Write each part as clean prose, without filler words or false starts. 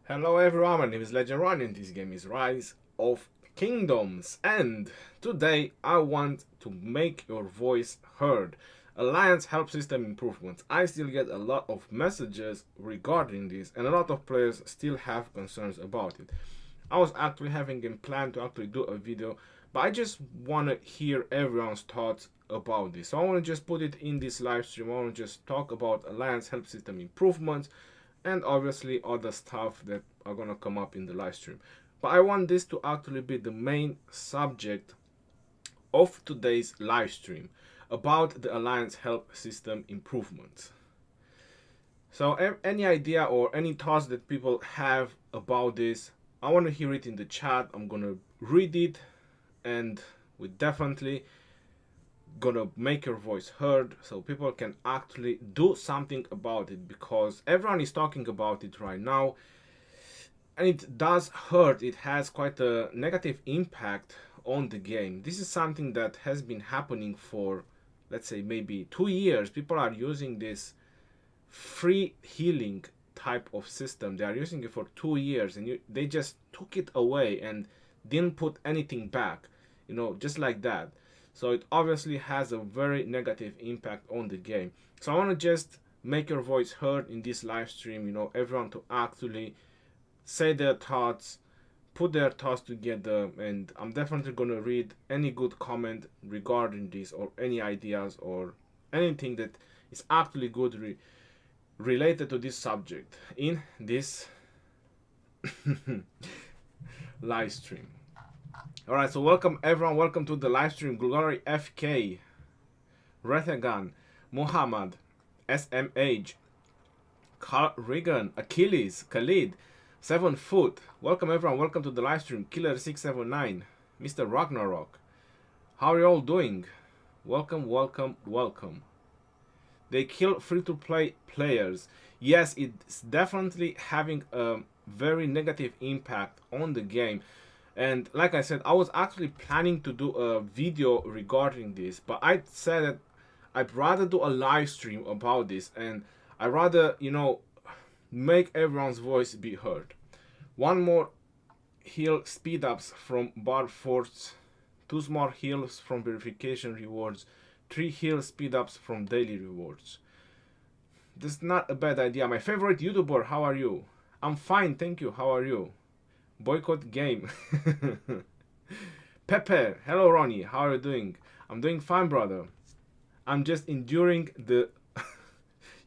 Hello everyone, my name is Legend Run and this game is Rise of Kingdoms, and today I want to make your voice heard. Alliance help system improvements. I still get a lot of messages regarding this and a lot of players still have concerns about it. I was actually having a plan to actually do a video, but I just want to hear everyone's thoughts about this. So I want to just put it in this live stream. I want to just talk about Alliance help system improvements and obviously other stuff that are gonna come up in the live stream. But I want this to actually be the main subject of today's live stream about the Alliance help system improvements. So any idea or any thoughts that people have about this, I want to hear it in the chat. I'm gonna read it and we definitely gonna make your voice heard so people can actually do something about it, because everyone is talking about it right now and it does hurt. It has quite a negative impact on the game. This is something that has been happening for, let's say, maybe 2 years. People are using this free healing type of system. They are using it for 2 years and they just took it away and didn't put anything back, just like that. So it obviously has a very negative impact on the game. So I want to just make your voice heard in this live stream, everyone to actually say their thoughts, put their thoughts together, and I'm definitely going to read any good comment regarding this or any ideas or anything that is actually good related to this subject in this live stream. Alright, so welcome everyone, welcome to the live stream. Glory FK, Rethegan, Muhammad, SMH, Carl Regan, Achilles, Khalid, 7 Foot. Welcome everyone, welcome to the live stream. Killer 679, Mr. Ragnarok. How are you all doing? Welcome, welcome, welcome. They kill free-to-play players. Yes, it's definitely having a very negative impact on the game. And like I said, I was actually planning to do a video regarding this, but I said that I'd rather do a live stream about this and I'd rather, make everyone's voice be heard. One more heal speed ups from bar force, 2 small heals from verification rewards, 3 heal speed ups from daily rewards. This is not a bad idea. My favorite YouTuber, how are you? I'm fine, thank you. How are you? Boycott game. Pepe, hello Ronnie, how are you doing? I'm doing fine, brother. I'm just enduring the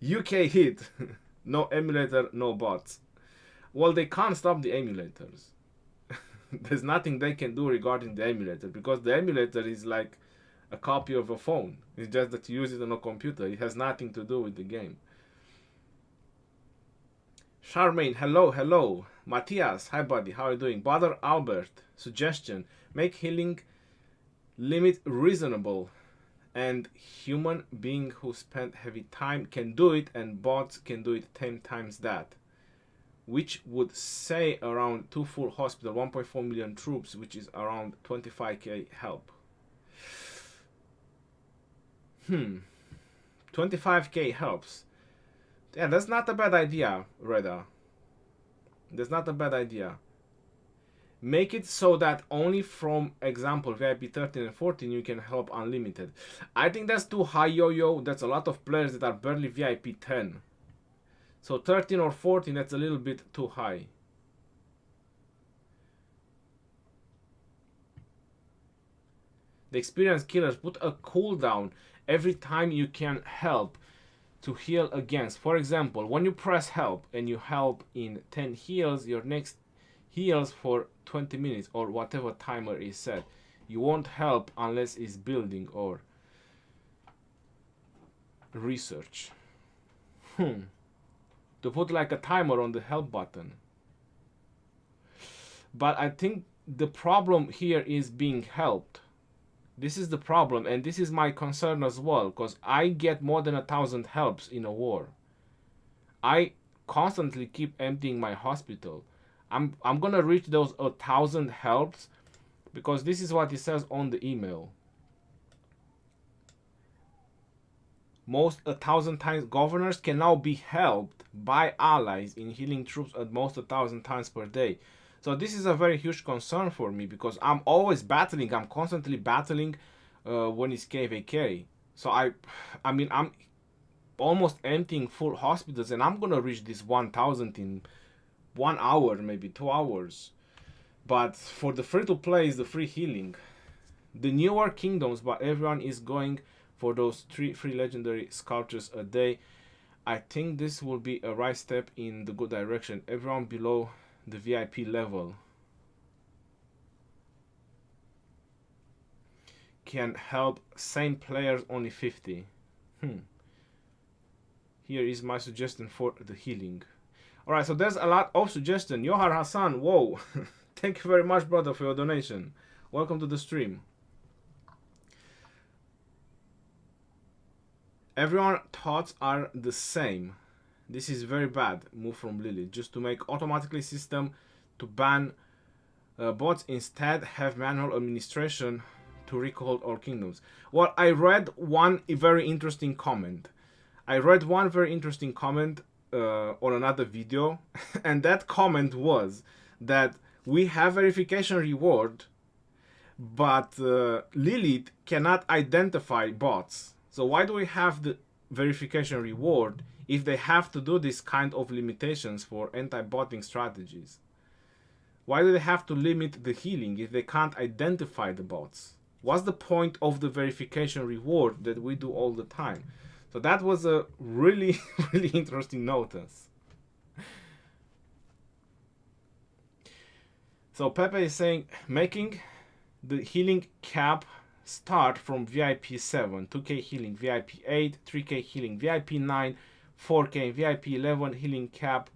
UK hit. No emulator, no bots. Well, they can't stop the emulators. There's nothing they can do regarding the emulator, because the emulator is like a copy of a phone. It's just that you use it on a computer. It has nothing to do with the game. Charmaine, hello, hello. Matthias, hi buddy, how are you doing? Brother Albert, suggestion, make healing limit reasonable, and human being who spent heavy time can do it and bots can do it 10 times that, which would say around 2 full hospital, 1.4 million troops, which is around 25k help. 25k helps. Yeah, that's not a bad idea, Reda. That's not a bad idea. Make it so that only from, example, VIP 13 and 14 you can help unlimited. I think that's too high, yo-yo. That's a lot of players that are barely VIP 10. So 13 or 14, that's a little bit too high. The experienced killers put a cooldown every time you can help to heal against. For example, when you press help and you help in 10 heals, your next heals for 20 minutes or whatever timer is set. You won't help unless it's building or research. To put like a timer on the help button. But I think the problem here is being helped. This is the problem, and this is my concern as well, because I get more than 1,000 helps in a war. I constantly keep emptying my hospital. I'm gonna reach those 1,000 helps, because this is what it says on the email. most 1,000 times. Governors can now be helped by allies in healing troops at most 1,000 times per day. So this is a very huge concern for me, because I'm always battling. I'm constantly battling when it's KVK. So I mean, I'm almost emptying full hospitals, and I'm gonna reach this 1,000 in 1 hour, maybe 2 hours. But for the free to play is the free healing. The newer kingdoms, but everyone is going for those 3 free legendary sculptures a day. I think this will be a right step in the good direction. Everyone below the VIP level can help. Same players, only 50. Here is my suggestion for the healing. Alright, so there's a lot of suggestion. Yohar Hassan, whoa. Thank you very much, brother, for your donation. Welcome to the stream. Everyone's thoughts are the same. This is very bad move from Lily. Just to make automatically system to ban bots, instead have manual administration to recall all kingdoms. Well, I read one very interesting comment. On another video, and that comment was that we have verification reward, but Lilith cannot identify bots. So why do we have the verification reward if they have to do this kind of limitations for anti-botting strategies? Why do they have to limit the healing if they can't identify the bots? What's the point of the verification reward that we do all the time? So that was a really, really interesting notice. So Pepe is saying, making the healing cap start from VIP 7, 2k healing VIP 8, 3k healing VIP 9, 4k VIP 11 healing cap.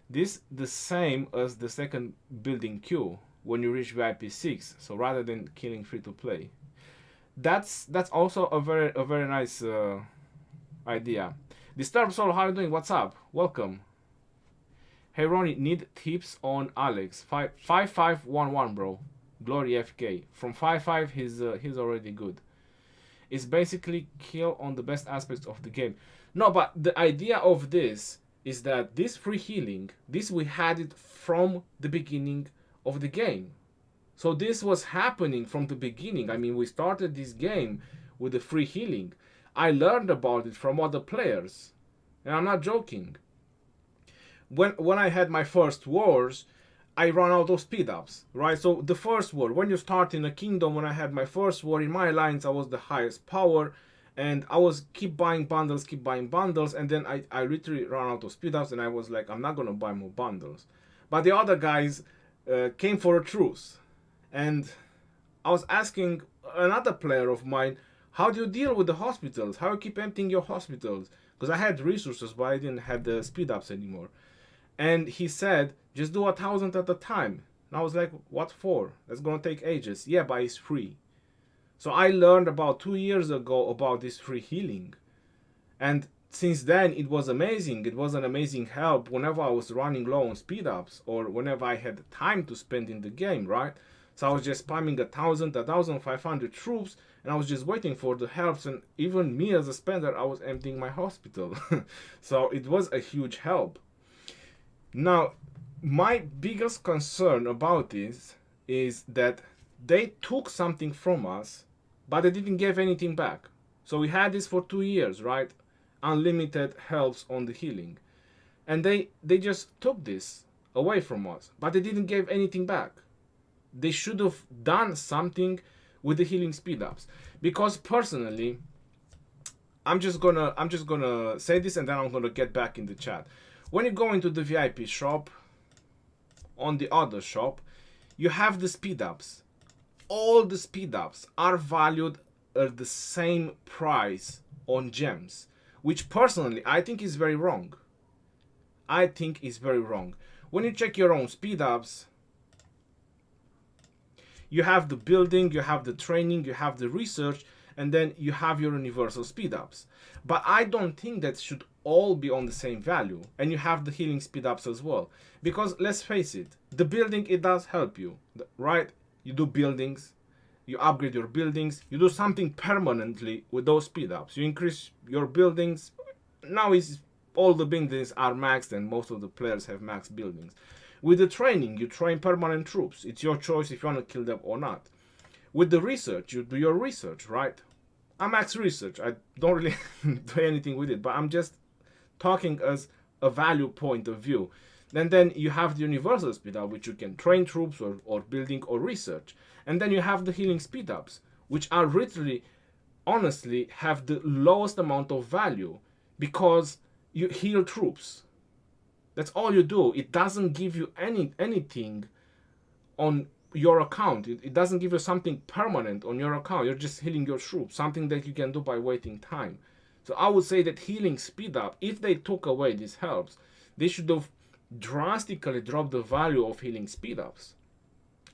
This the same as the second building queue when you reach VIP 6. So rather than killing free to play, that's also a very nice idea. Disturbed Soul, how are you doing? What's up? Welcome. Hey Ronnie, need tips on Alex. 5511, bro. Glory FK. From 5-5, he's already good. It's basically kill on the best aspects of the game. No, but the idea of this is that this free healing, this we had it from the beginning of the game. So this was happening from the beginning. I mean, we started this game with the free healing. I learned about it from other players, and I'm not joking. When I had my first wars, I ran out of speed ups, right? So the first war, when you start in a kingdom, when I had my first war in my alliance, I was the highest power, and I was keep buying bundles, and then I literally ran out of speed ups, and I was like, I'm not gonna buy more bundles. But the other guys came for a truce, and I was asking another player of mine, how do you deal with the hospitals? How you keep emptying your hospitals? Because I had resources, but I didn't have the speed ups anymore. And he said, just do 1,000 at a time. And I was like, what for? That's gonna take ages. Yeah, but it's free. So I learned about 2 years ago about this free healing. And since then, it was amazing. It was an amazing help whenever I was running low on speed ups or whenever I had time to spend in the game, right? So I was just spamming 1,000, 1,500 troops, and I was just waiting for the helps. And even me as a spender, I was emptying my hospital. So it was a huge help. Now, my biggest concern about this is that they took something from us, but they didn't give anything back. So we had this for 2 years, right? Unlimited helps on the healing. And they just took this away from us, but they didn't give anything back. They should have done something with the healing speed ups. Because personally, I'm just gonna say this and then I'm gonna get back in the chat. When you go into the VIP shop, on the other shop, you have the speed ups. All the speed ups are valued at the same price on gems, which personally I think is very wrong. When you check your own speed ups, you have the building, you have the training, you have the research, and then you have your universal speed ups. But I don't think that should all be on the same value. And you have the healing speed ups as well. Because let's face it, the building, it does help you, right? You do buildings, you upgrade your buildings, you do something permanently with those speed ups. You increase your buildings. Now is all the buildings are maxed and most of the players have max buildings. With the training, you train permanent troops. It's your choice if you want to kill them or not. With the research, you do your research, right? I max research. I don't really do anything with it, but I'm just talking as a value point of view. And then you have the universal speed up, which you can train troops or building or research. And then you have the healing speed ups, which are literally, honestly, have the lowest amount of value because you heal troops. That's all you do. It doesn't give you anything on your account. It doesn't give you something permanent on your account. You're just healing your troops, something that you can do by waiting time. So I would say that healing speed up, if they took away these helps, they should have drastically dropped the value of healing speed ups.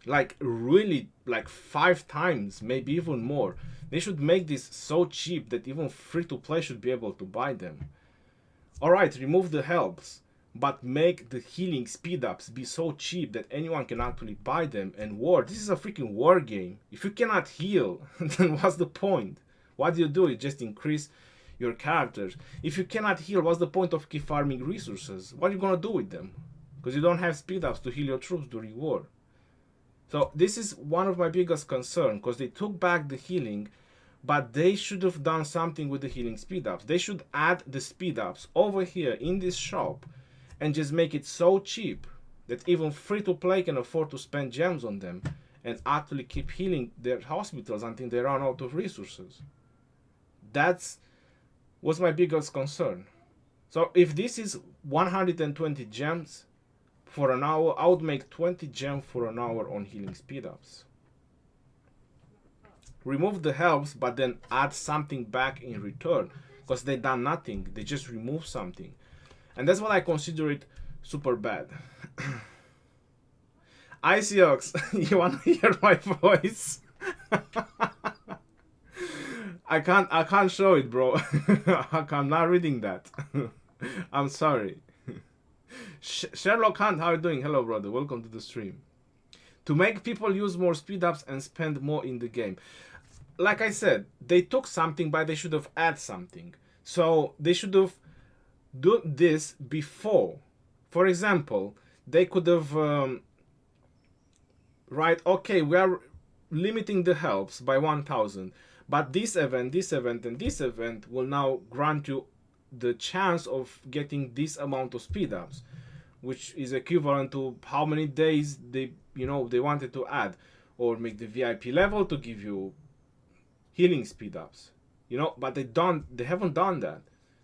Like really, like 5 times, maybe even more. They should make this so cheap that even free to play should be able to buy them. Alright, remove the helps, but make the healing speed ups be so cheap that anyone can actually buy them and war. This is a freaking war game. If you cannot heal, then what's the point? What do? You just increase your characters. If you cannot heal, what's the point of keep farming resources? What are you gonna do with them? Because you don't have speed ups to heal your troops during war. So this is one of my biggest concerns, because they took back the healing, but they should have done something with the healing speed ups. They should add the speed ups over here in this shop and just make it so cheap that even free to play can afford to spend gems on them and actually keep healing their hospitals until they run out of resources. That's was my biggest concern. So if this is 120 gems for an hour, I would make 20 gems for an hour on healing speed ups. Remove the helps, but then add something back in return, because they done nothing. They just remove something, and that's what I consider it super bad. Icyox, you want to hear my voice? I can't show it, bro. I'm not reading that. I'm sorry. Sherlock Hunt, how are you doing? Hello, brother. Welcome to the stream. To make people use more speed ups and spend more in the game. Like I said, they took something, but they should have added something. So they should have done this before. For example, they could have right, okay, we are limiting the helps by 1000, but this event, and this event will now grant you the chance of getting this amount of speed ups, which is equivalent to how many days they wanted to add, or make the VIP level to give you healing speed ups, but they haven't done that.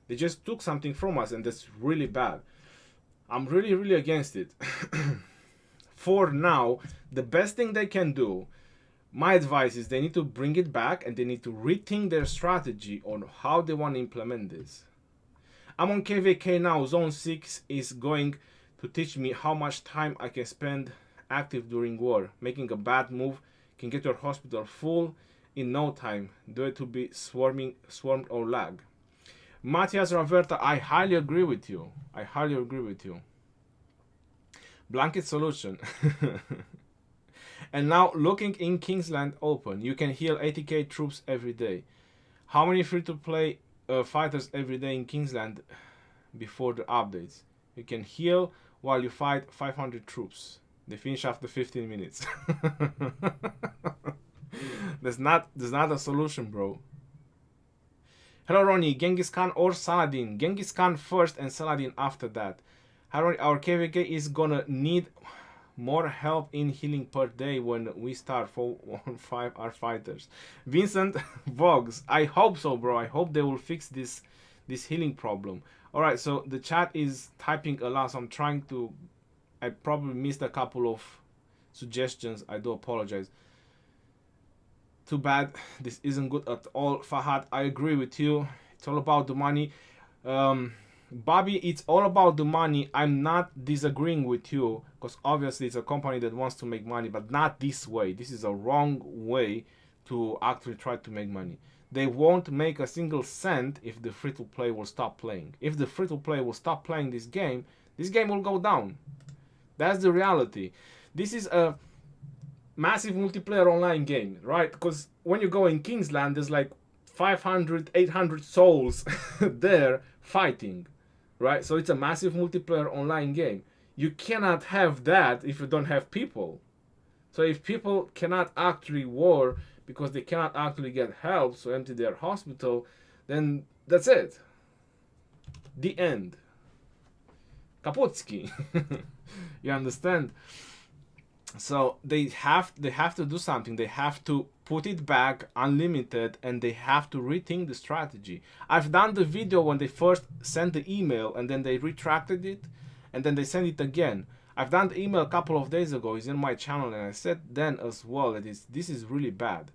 They just took something from us, and that's really bad. I'm really against it. For now, the best thing they can do, my advice is they need to bring it back and they need to rethink their strategy on how they want to implement this. I'm on KVK now. Zone 6 is going to teach me how much time I can spend active during war. Making a bad move can get your hospital full in no time. Do it to be swarmed or lag. Matthias Raverta, I highly agree with you. Blanket solution. And now looking in Kingsland Open, you can heal 80k troops every day. How many free-to-play fighters every day in Kingsland before the updates? You can heal while you fight 500 troops. They finish after 15 minutes. That's not a solution, bro. Hello, Ronnie. Genghis Khan or Saladin? Genghis Khan first and Saladin after that. Ronnie, our KVK is gonna need more help in healing per day when we start 4-5 our fighters. Vincent Vogs, I hope so, bro. I hope they will fix this healing problem. Alright, so the chat is typing a lot, so I'm trying to... I probably missed a couple of suggestions. I do apologize. Too bad. This isn't good at all. Fahad, I agree with you. It's all about the money. Bobby, it's all about the money. I'm not disagreeing with you, because obviously it's a company that wants to make money, but not this way. This is a wrong way to actually try to make money. They won't make a single cent if the free-to-play will stop playing. If the free-to-play will stop playing this game, will go down. That's the reality. This is a massive multiplayer online game, right? Because when you go in Kingsland, there's like 500, 800 souls there fighting, right? So it's a massive multiplayer online game. You cannot have that if you don't have people. So if people cannot actually war because they cannot actually get help, so empty their hospital, then that's it. The end. Kaputski. You understand? So they have to do something. They have to put it back unlimited, and they have to rethink the strategy. I've done the video when they first sent the email and then they retracted it and then they sent it again. I've done the email a couple of days ago. It's in my channel, and I said then as well that this is really bad.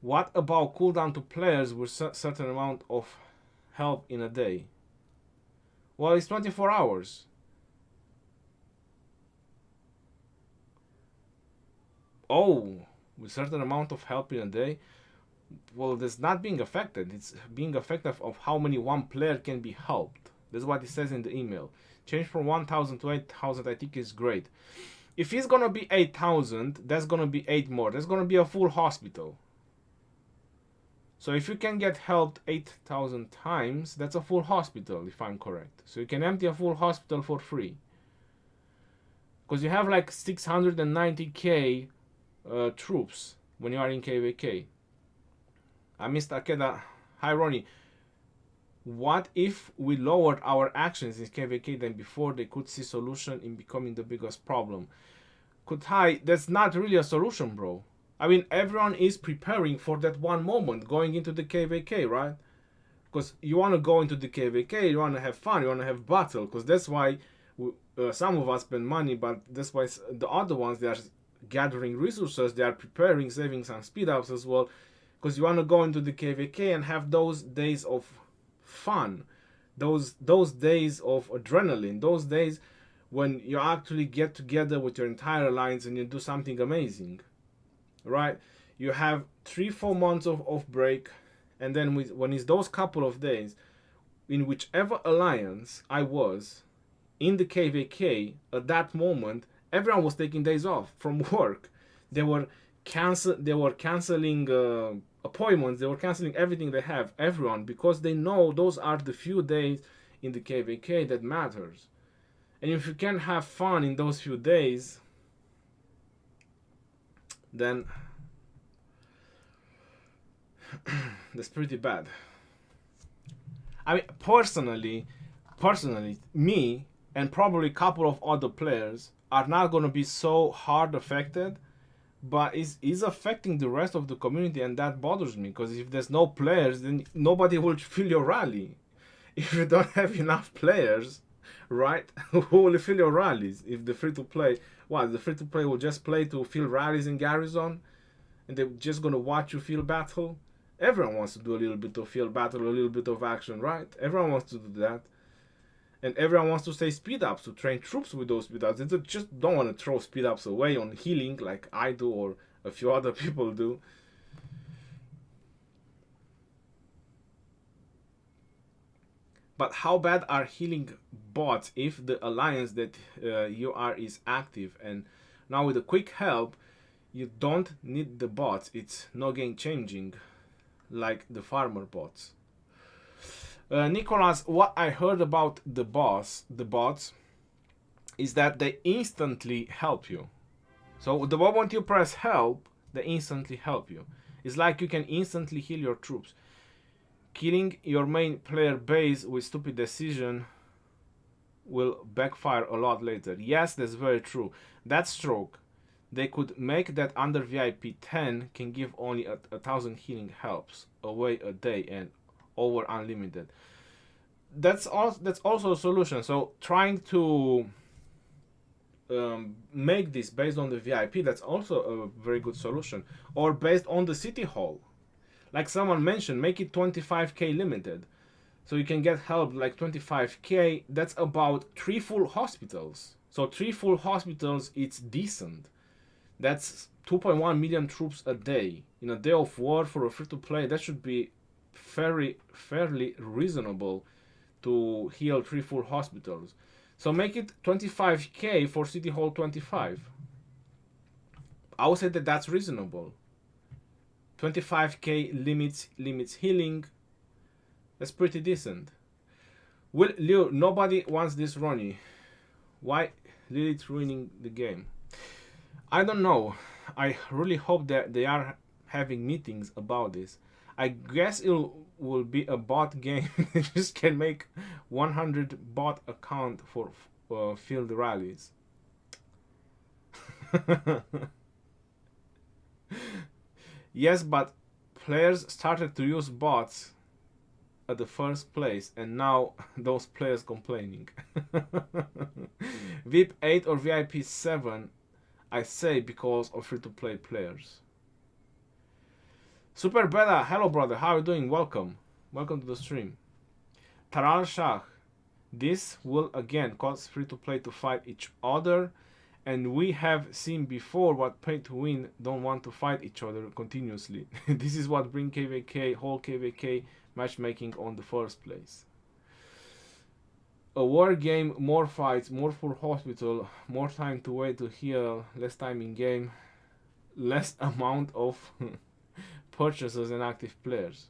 What about cooldown to players with certain amount of help in a day? Well, it's 24 hours. Oh, with certain amount of help in a day? Well, that's not being affected. It's being affected of how many one player can be helped. That's what it says in the email. Change from 1,000 to 8,000 I think is great. If it's gonna be 8,000, that's gonna be 8 more. That's gonna be a full hospital. So if you can get helped 8,000 times, that's a full hospital, if I'm correct. So you can empty a full hospital for free. Because you have like 690k troops when you are in KVK. I missed Akeda. Hi Ronnie. What if we lowered our actions in KVK than before? They could see solution in becoming the biggest problem. Kutai, that's not really a solution, bro. I mean, everyone is preparing for that one moment, going into the KVK, right? Because you want to go into the KVK, you want to have fun, you want to have battle, because that's why some of us spend money, but that's why the other ones, they are gathering resources, they are preparing, saving some speed ups as well, because you want to go into the KVK and have those days of fun, those days of adrenaline, those days when you actually get together with your entire alliance and you do something amazing. Right, you have 3-4 months of break, and then when it's those couple of days, in whichever alliance I was in the KVK at that moment, everyone was taking days off from work. They were canceling appointments. They were canceling everything they have. Everyone, because they know those are the few days in the KVK that matters. And if you can have fun in those few days, then that's pretty bad. I mean, personally, me and probably a couple of other players are not going to be so hard affected, but is affecting the rest of the community, and that bothers me, because if there's no players, then nobody will fill your rally. If you don't have enough players, right, who will fill your rallies? If the free-to-play, what, the free-to-play will just play to fill rallies in Garrison, and they're just going to watch you field battle? Everyone wants to do a little bit of field battle, a little bit of action, right? Everyone wants to do that. And everyone wants to say speed ups, to train troops with those speed ups. They just don't want to throw speed ups away on healing like I do or a few other people do. But how bad are healing bots if the alliance that you are is active? And now with a quick help, you don't need the bots. It's no game changing like the farmer bots. Nicholas, what I heard about the bots is that they instantly help you. So the moment you press help, they instantly help you. It's like you can instantly heal your troops. Killing your main player base with stupid decision will backfire a lot later. Yes, that's very true. That stroke, they could make that under VIP 10 can give only 1,000 healing helps away a day and over unlimited. That's also a solution. So trying to make this based on the VIP, that's also a very good solution. Or based on the city hall, like someone mentioned, make it 25k limited, so you can get help like 25k. That's about 3 full hospitals. So 3 full hospitals, it's decent. That's 2.1 million troops a day in a day of war for a free to play. That should be fairly reasonable to heal 3 full hospitals. So make it 25k for City Hall 25. I would say that that's reasonable. 25k limits healing. That's pretty decent. Leo, nobody wants this Ronnie. Why Lilith ruining the game? I don't know. I really hope that they are having meetings about this. I guess it will be a bot game. You just can make 100 bot account for field rallies. Yes, but players started to use bots at the first place, and now those players complaining. VIP 8 or VIP 7, I say, because of free-to-play players. Super Beta, hello brother, how are you doing? Welcome to the stream. Taral Shah, this will again cause free-to-play to fight each other, and we have seen before what pay-to-win don't want to fight each other continuously. This is what bring KVK, whole KVK matchmaking on the first place. A war game, more fights, more full hospital, more time to wait to heal, less time in game, less amount of purchases and active players.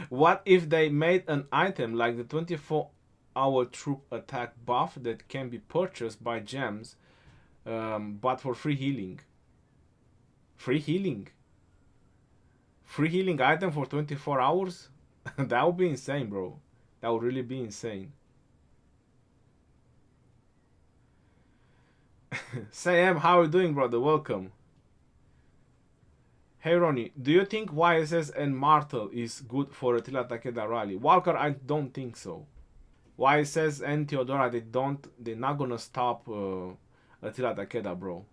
What if they made an item like the 24-hour troop attack buff that can be purchased by gems, but for free healing? Free healing? Free healing item for 24 hours? That would be insane, bro. That would really be insane. Sam, how are you doing, brother? Welcome. Hey Ronnie, do you think YSS and Martel is good for Attila Takeda rally? Walker, I don't think so. YSS and Theodora, they're not gonna stop Attila Takeda, bro.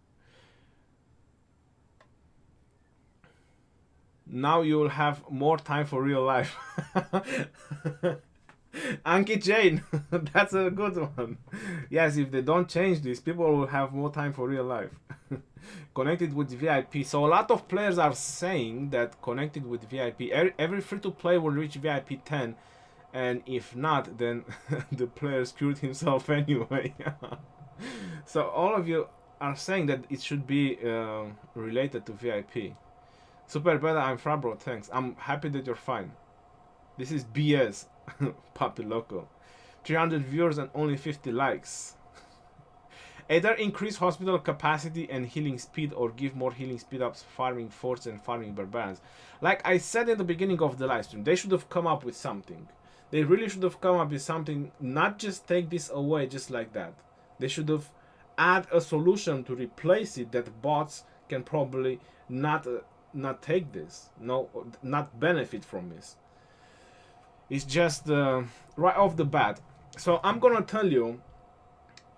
Now you will have more time for real life. Anki Jane, that's a good one. Yes, if they don't change this, people will have more time for real life. Connected with VIP. So a lot of players are saying that connected with VIP, every free-to-play will reach VIP 10, and if not, then the player screwed himself anyway. So all of you are saying that it should be related to VIP. Super Beta, I'm fine, bro, thanks. I'm happy that you're fine. This is BS. Papi Loco. 300 viewers and only 50 likes. Either increase hospital capacity and healing speed, or give more healing speed ups, farming forts and farming barbarians. Like I said in the beginning of the live stream, they should have come up with something. They really should have come up with something, not just take this away just like that. They should have add a solution to replace it that bots can probably not take this, not benefit from this. It's just right off the bat. So I'm gonna tell you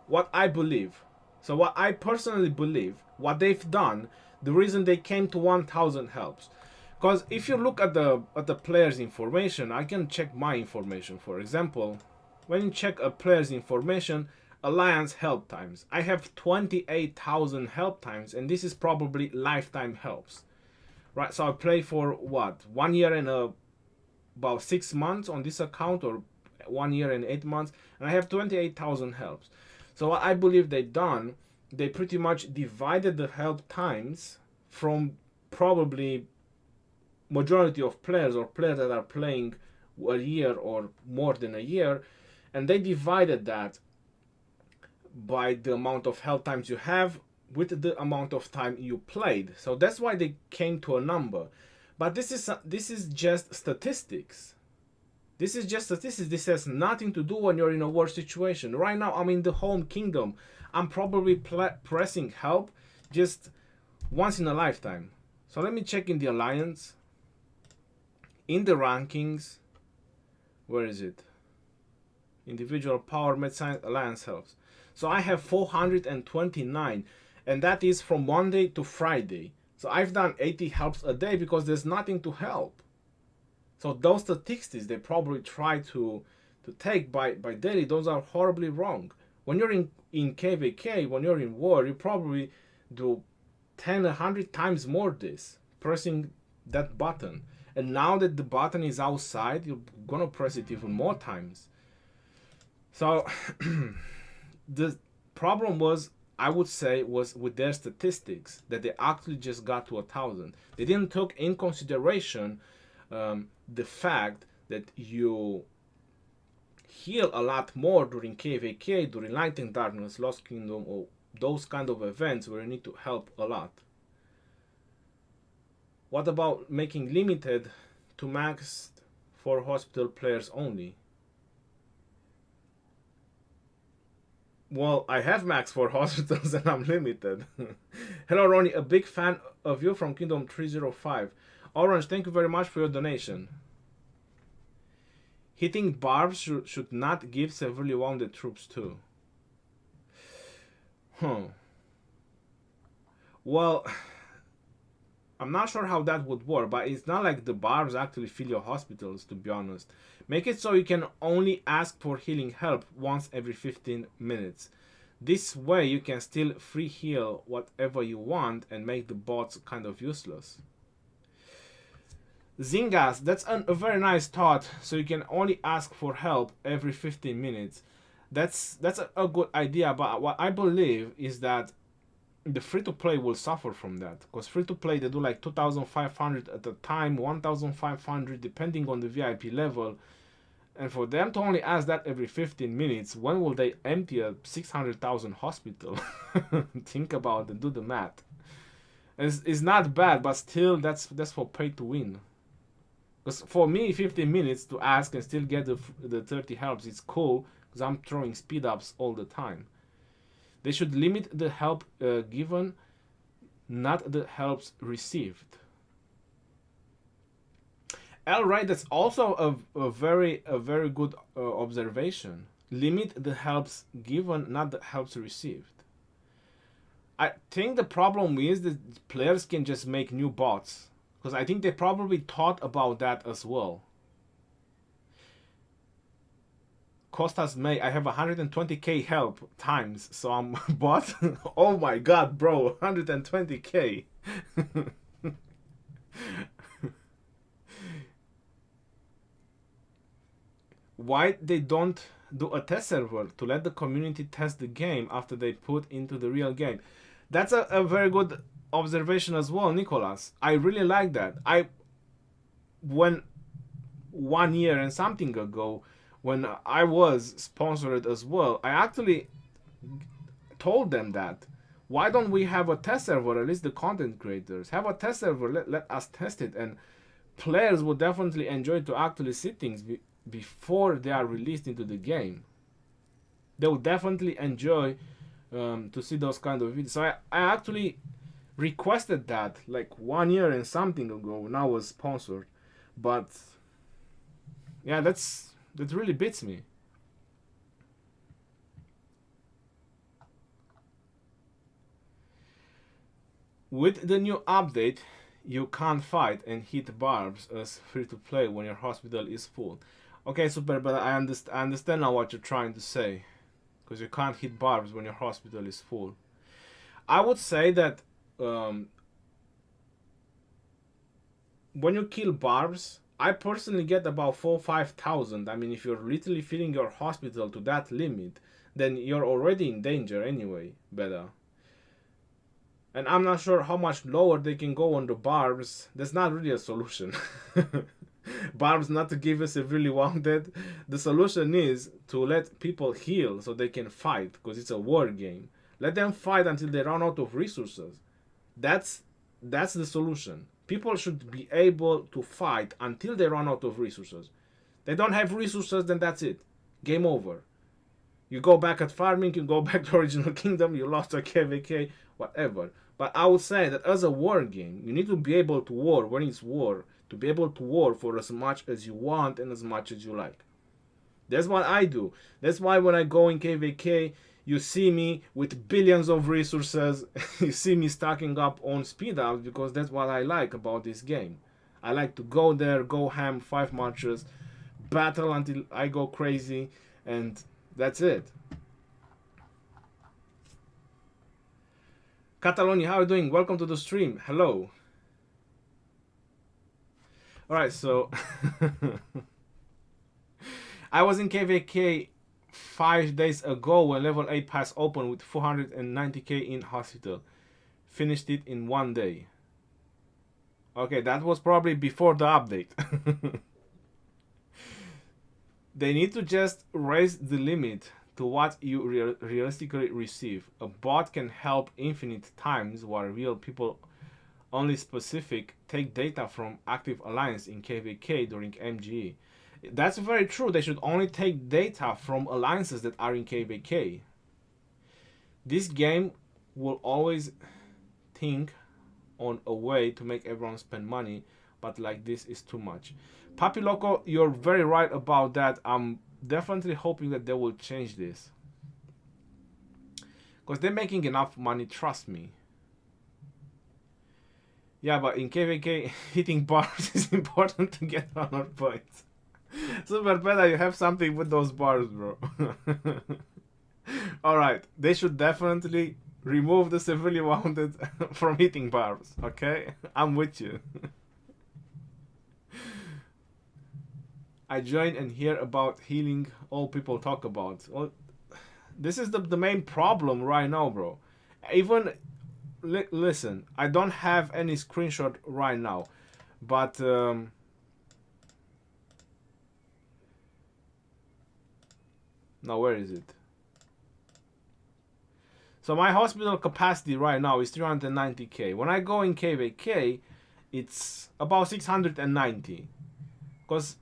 what I believe. So what I personally believe, what they've done, the reason they came to 1000 helps. Because if you look at the player's information, I can check my information. For example, when you check a player's information, alliance help times, I have 28,000 help times, and this is probably lifetime helps, right? So I play for what, 1 year and about 6 months on this account, or 1 year and 8 months, and I have 28,000 helps. So what I believe they've done, they pretty much divided the help times from probably majority of players, or players that are playing a year or more than a year, and they divided that by the amount of help times you have with the amount of time you played. So that's why they came to a number. But this is just statistics. This is just statistics. This has nothing to do when you're in a war situation. Right now, I'm in the home kingdom. I'm probably pressing help just once in a lifetime. So let me check in the alliance. In the rankings, where is it? Individual power, medicine, alliance helps. So I have 429, and that is from Monday to Friday. So I've done 80 helps a day because there's nothing to help. So those statistics they probably try to take by daily, those are horribly wrong. When you're in KVK, when you're in war, you probably do 10, 100 times more this. Pressing that button. And now that the button is outside, you're gonna press it even more times. So the problem was, I would say, was with their statistics, that they actually just got to 1,000. They didn't take in consideration the fact that you heal a lot more during KVK, during Light and Darkness, Lost Kingdom, or those kind of events where you need to help a lot. What about making limited to maxed for hospital players only? Well, I have max for hospitals and I'm limited. Hello, Ronnie, a big fan of you from Kingdom 305. Orange, thank you very much for your donation. Hitting barbs should not give severely wounded troops too. Well, I'm not sure how that would work, but it's not like the barbs actually fill your hospitals, to be honest. Make it so you can only ask for healing help once every 15 minutes. This way you can still free heal whatever you want and make the bots kind of useless. Zingas, that's a very nice thought, so you can only ask for help every 15 minutes. That's a good idea, but what I believe is that the free-to-play will suffer from that, because free-to-play they do like 2,500 at a time, 1,500 depending on the VIP level, and for them to only ask that every 15 minutes, when will they empty a 600,000 hospital? Think about it, do the math. It's not bad, but still that's for pay to win. Because for me, 15 minutes to ask and still get the 30 helps, it's cool, because I'm throwing speed ups all the time. They should limit the help given, not the helps received. Alright, that's also a very good observation. Limit the helps given, not the helps received. I think the problem is that players can just make new bots, because I think they probably thought about that as well. Costas May, I have 120k help times, so I'm bot. Oh my god, bro, 120k. Why they don't do a test server to let the community test the game after they put into the real game? That's a very good observation as well, Nicholas. I really like that. When 1 year and something ago, when I was sponsored as well, I actually told them that, why don't we have a test server, at least the content creators have a test server, let us test it, and players would definitely enjoy to actually see things before they are released into the game. They would definitely enjoy to see those kind of videos. So I actually requested that like 1 year and something ago when I was sponsored, but yeah, that really beats me. With the new update, you can't fight and hit barbs as free to play when your hospital is full. Okay, super, but I understand now what you're trying to say, because you can't hit barbs when your hospital is full. I would say that when you kill barbs, I personally get about 4,000-5,000. I mean, if you're literally filling your hospital to that limit, then you're already in danger anyway, better. And I'm not sure how much lower they can go on the barbs. That's not really a solution. Barbs not to give us severely wounded. The solution is to let people heal so they can fight, because it's a war game. Let them fight until they run out of resources. That's the solution. People should be able to fight until they run out of resources. They don't have resources, then that's it. Game over. You go back at farming, you go back to original kingdom, you lost a KVK, whatever. But I would say that as a war game, you need to be able to war when it's war, to be able to war for as much as you want and as much as you like. That's what I do. That's why when I go in KVK, you see me with billions of resources. You see me stacking up on speed ups, because that's what I like about this game. I like to go there, go ham, 5 matches, battle until I go crazy, and that's it. Catalonia, how are you doing? Welcome to the stream. Hello. Alright, so I was in KVK 5 days ago when level 8 pass opened with 490k in hospital. Finished it in 1 day. Okay, that was probably before the update. They need to just raise the limit to what you realistically receive. A bot can help infinite times while real people only specific take data from active alliance in KVK during MGE. That's very true. They should only take data from alliances that are in KVK. This game will always think on a way to make everyone spend money, but like this is too much. Papi Loco, you're very right about that. I'm definitely hoping that they will change this, because they're making enough money, trust me. Yeah, but in KVK, hitting bars is important to get honor points. Super better you have something with those bars, bro. Alright, they should definitely remove the severely wounded from hitting bars, okay? I'm with you. I join and hear about healing all people talk about. Well, this is the main problem right now, bro. Even, listen, I don't have any screenshot right now, but now where is it? So my hospital capacity right now is 390k. When I go in KVK, it's about 690. Because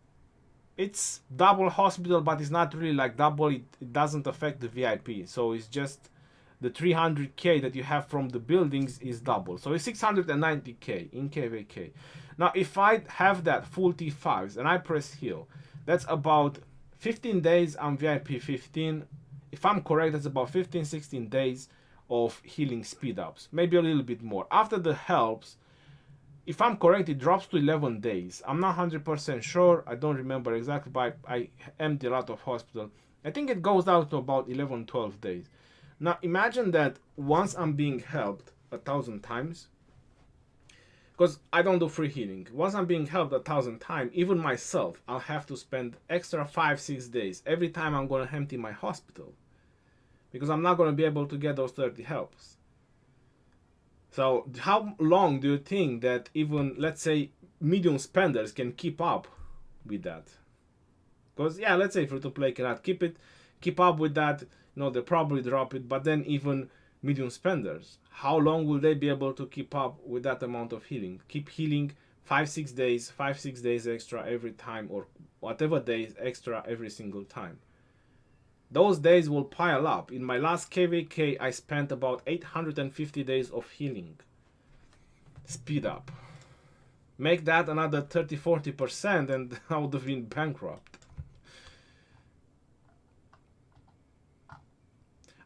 it's double hospital, but it's not really like double. It doesn't affect the VIP. So it's just the 300k that you have from the buildings is double. So it's 690k in KVK. Now if I have that full T5s and I press heal, that's about 15 days I'm VIP 15. If I'm correct, that's about 15-16 days of healing speed ups, maybe a little bit more. After the helps, if I'm correct, it drops to 11 days. I'm not 100% sure. I don't remember exactly, but I empty a lot of hospital. I think it goes down to about 11-12 days. Now imagine that once I'm being helped 1,000 times, because I don't do free healing. Once I'm being helped 1,000 times, even myself, I'll have to spend extra 5-6 days every time I'm going to empty my hospital, because I'm not going to be able to get those 30 helps. So how long do you think that even, let's say, medium spenders can keep up with that? Because yeah, let's say free-to-play cannot keep up with that. You know, they probably drop it. But then even medium spenders, how long will they be able to keep up with that amount of healing? Keep healing 5-6 days extra every time, or whatever days extra every single time. Those days will pile up. In my last KVK, I spent about 850 days of healing. Speed up. Make that another 30-40% and I would have been bankrupt.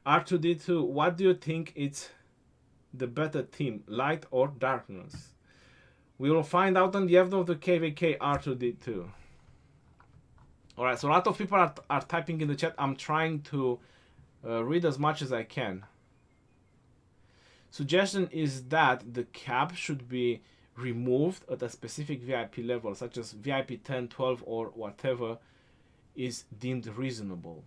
R2D2, what do you think is the better team, light or darkness? We will find out on the end of the KVK, R2D2. Alright, so a lot of people are typing in the chat. I'm trying to read as much as I can. Suggestion is that the cap should be removed at a specific VIP level, such as VIP 10, 12, or whatever is deemed reasonable.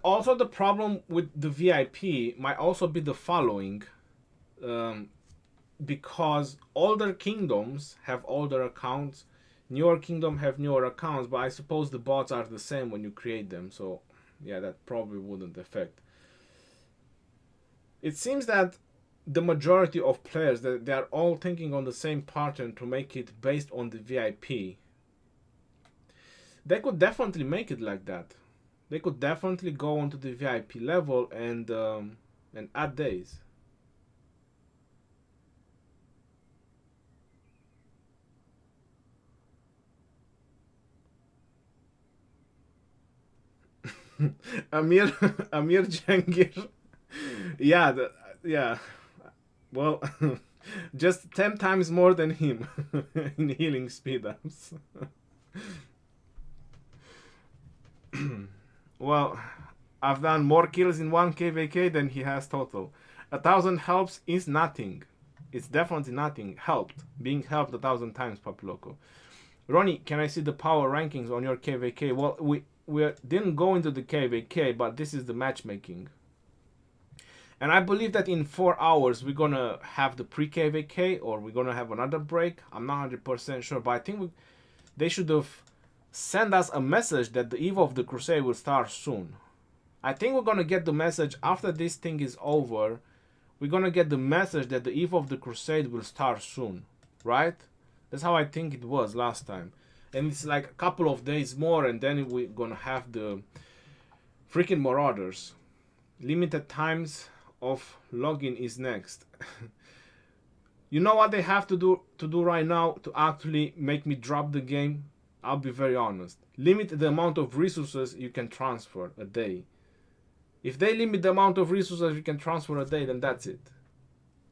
Also, the problem with the VIP might also be the following, because older kingdoms have older accounts, newer kingdom have newer accounts, but I suppose the bots are the same when you create them, so yeah, that probably wouldn't affect. It seems that the majority of players, they are all thinking on the same pattern to make it based on the VIP. They could definitely make it like that. They could definitely go onto the VIP level and add days. Amir Jangir. Yeah, yeah. Well, just 10 times more than him in healing speed ups. Well, I've done more kills in 1 KVK than he has total. 1,000 helps is nothing. It's definitely nothing. Helped. Being helped 1,000 times, Papiloco. Ronnie, can I see the power rankings on your KVK? Well, we didn't go into the KVK, but this is the matchmaking. And I believe that in 4 hours we're gonna have the pre-KVK, or we're gonna have another break. I'm not 100% sure, but I think they should have sent us a message that the Eve of the Crusade will start soon. I think we're gonna get the message after this thing is over. We're gonna get the message that the Eve of the Crusade will start soon, right? That's how I think it was last time. And it's like a couple of days more, and then we're gonna have the freaking Marauders. Limited times of login is next. You know what they have to do right now to actually make me drop the game? I'll be very honest. Limit the amount of resources you can transfer a day. If they limit the amount of resources you can transfer a day, then that's it.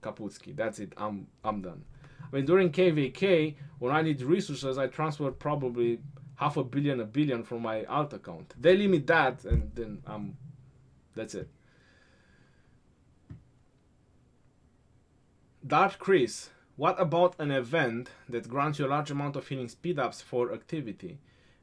Kaputski, that's it. I'm done. I mean, during KVK, when I need resources, I transfer probably $500 million, $1 billion from my alt account. They limit that, and then that's it. Dark Chris, what about an event that grants you a large amount of healing speed-ups for activity?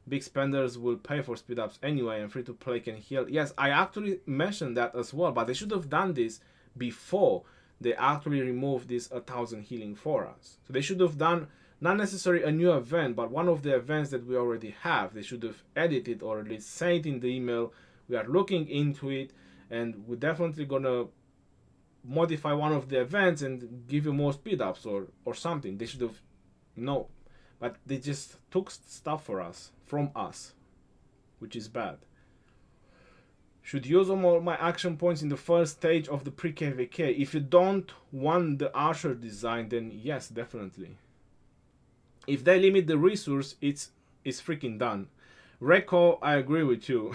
Big spenders will pay for speed-ups anyway, and free-to-play can heal. Yes, I actually mentioned that as well, but they should have done this before they actually removed this 1,000 healing for us. So they should have done, not necessarily a new event, but one of the events that we already have. They should have edited or at least said in the email, we are looking into it, and we're definitely gonna modify one of the events and give you more speed ups or something. They should have no, but they just took stuff from us, which is bad. Should use all my action points in the first stage of the pre-KVK. If you don't want the Archer design, then yes, definitely. If they limit the resource, it's freaking done. Reco, I agree with you.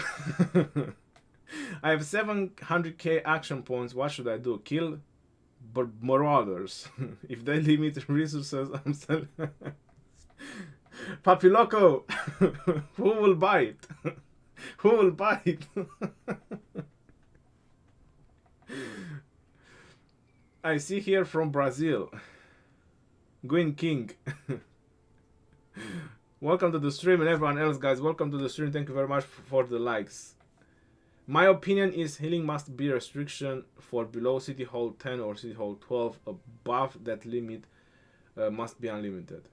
I have 700k action points. What should I do? Kill Marauders. If they limit resources, I'm selling. Papiloco, who will buy it? Who will buy it? I see here from Brazil. Gwyn King. Welcome to the stream, and everyone else, guys, welcome to the stream. Thank you very much for the likes. My opinion is healing must be a restriction for below City Hall 10 or City Hall 12. Above that limit must be unlimited.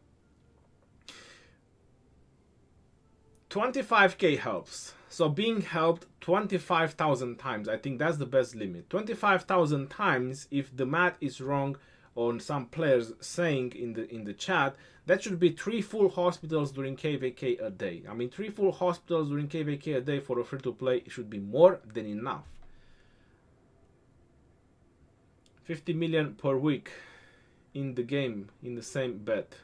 25k helps. So being helped 25,000 times, I think that's the best limit. 25,000 times, if the math is wrong on some players saying in the chat, that should be 3 full hospitals during KVK a day. I mean, 3 full hospitals during KVK a day for a free-to-play should be more than enough. 50 million per week in the game, in the same bet.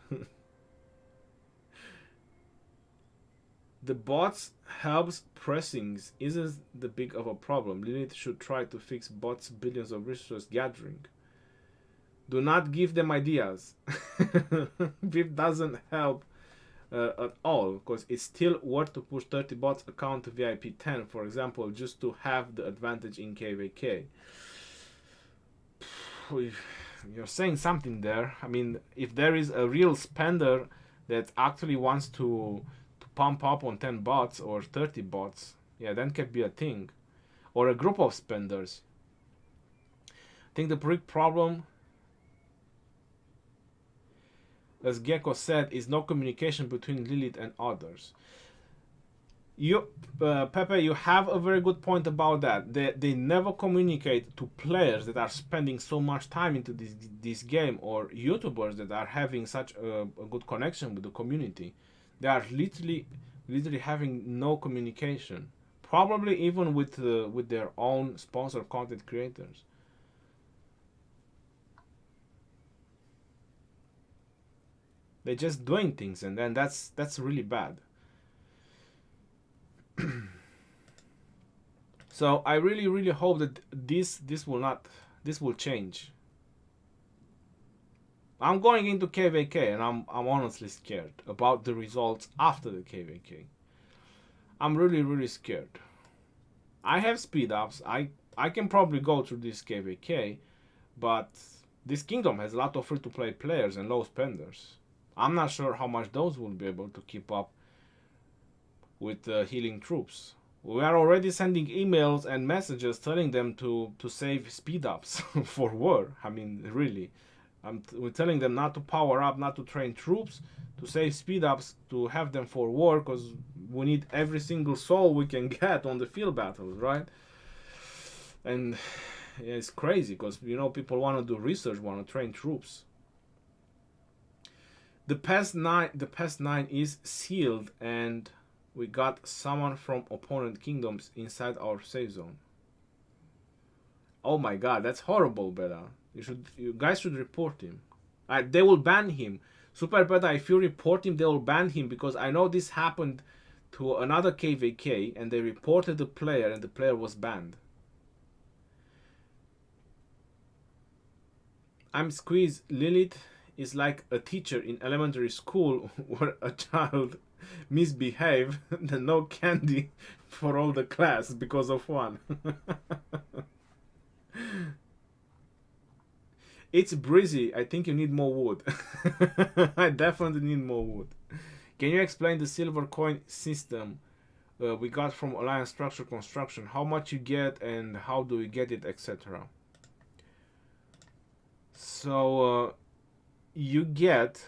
The bots helps pressings isn't the big of a problem. Lilith should try to fix bots' billions of resources gathering. Do not give them ideas. VIP doesn't help at all, because it's still worth to push 30 bots account to VIP 10, for example, just to have the advantage in KVK. You're saying something there. I mean, if there is a real spender that actually wants to pump up on 10 bots or 30 bots, yeah, then can be a thing. Or a group of spenders. I think the big problem, as Gecko said, is no communication between Lilith and others. You, Pepe, you have a very good point about that. They never communicate to players that are spending so much time into this game, or YouTubers that are having such a good connection with the community. They are literally having no communication. Probably even with their own sponsored content creators. They're just doing things, and then that's really bad. So I really hope that this will change. I'm going into KVK, and I'm honestly scared about the results after the KVK. I'm really scared. I have speed ups. I can probably go through this KVK, but This kingdom has a lot of free-to-play players and low spenders. I'm not sure how much those will be able to keep up with healing troops. We are already sending emails and messages telling them to save speed ups for war. I mean, really. We're telling them not to power up, not to train troops, to save speed ups, to have them for war, because we need every single soul we can get on the field battles, right? And yeah, it's crazy because, you know, people want to do research, want to train troops. The past 9 is sealed, and we got someone from opponent kingdoms inside our safe zone. Oh my god, that's horrible, Beta. You guys should report him. They will ban him. Super Beta, if you report him, they will ban him, because I know this happened to another KVK and they reported the player and the player was banned. I'm Squeeze. Lilith is like a teacher in elementary school where a child misbehave and no candy for all the class because of one. It's breezy. I think you need more wood. I definitely need more wood. Can you explain the silver coin system we got from Alliance Structure Construction? How much you get and how do we get it, etc. So you get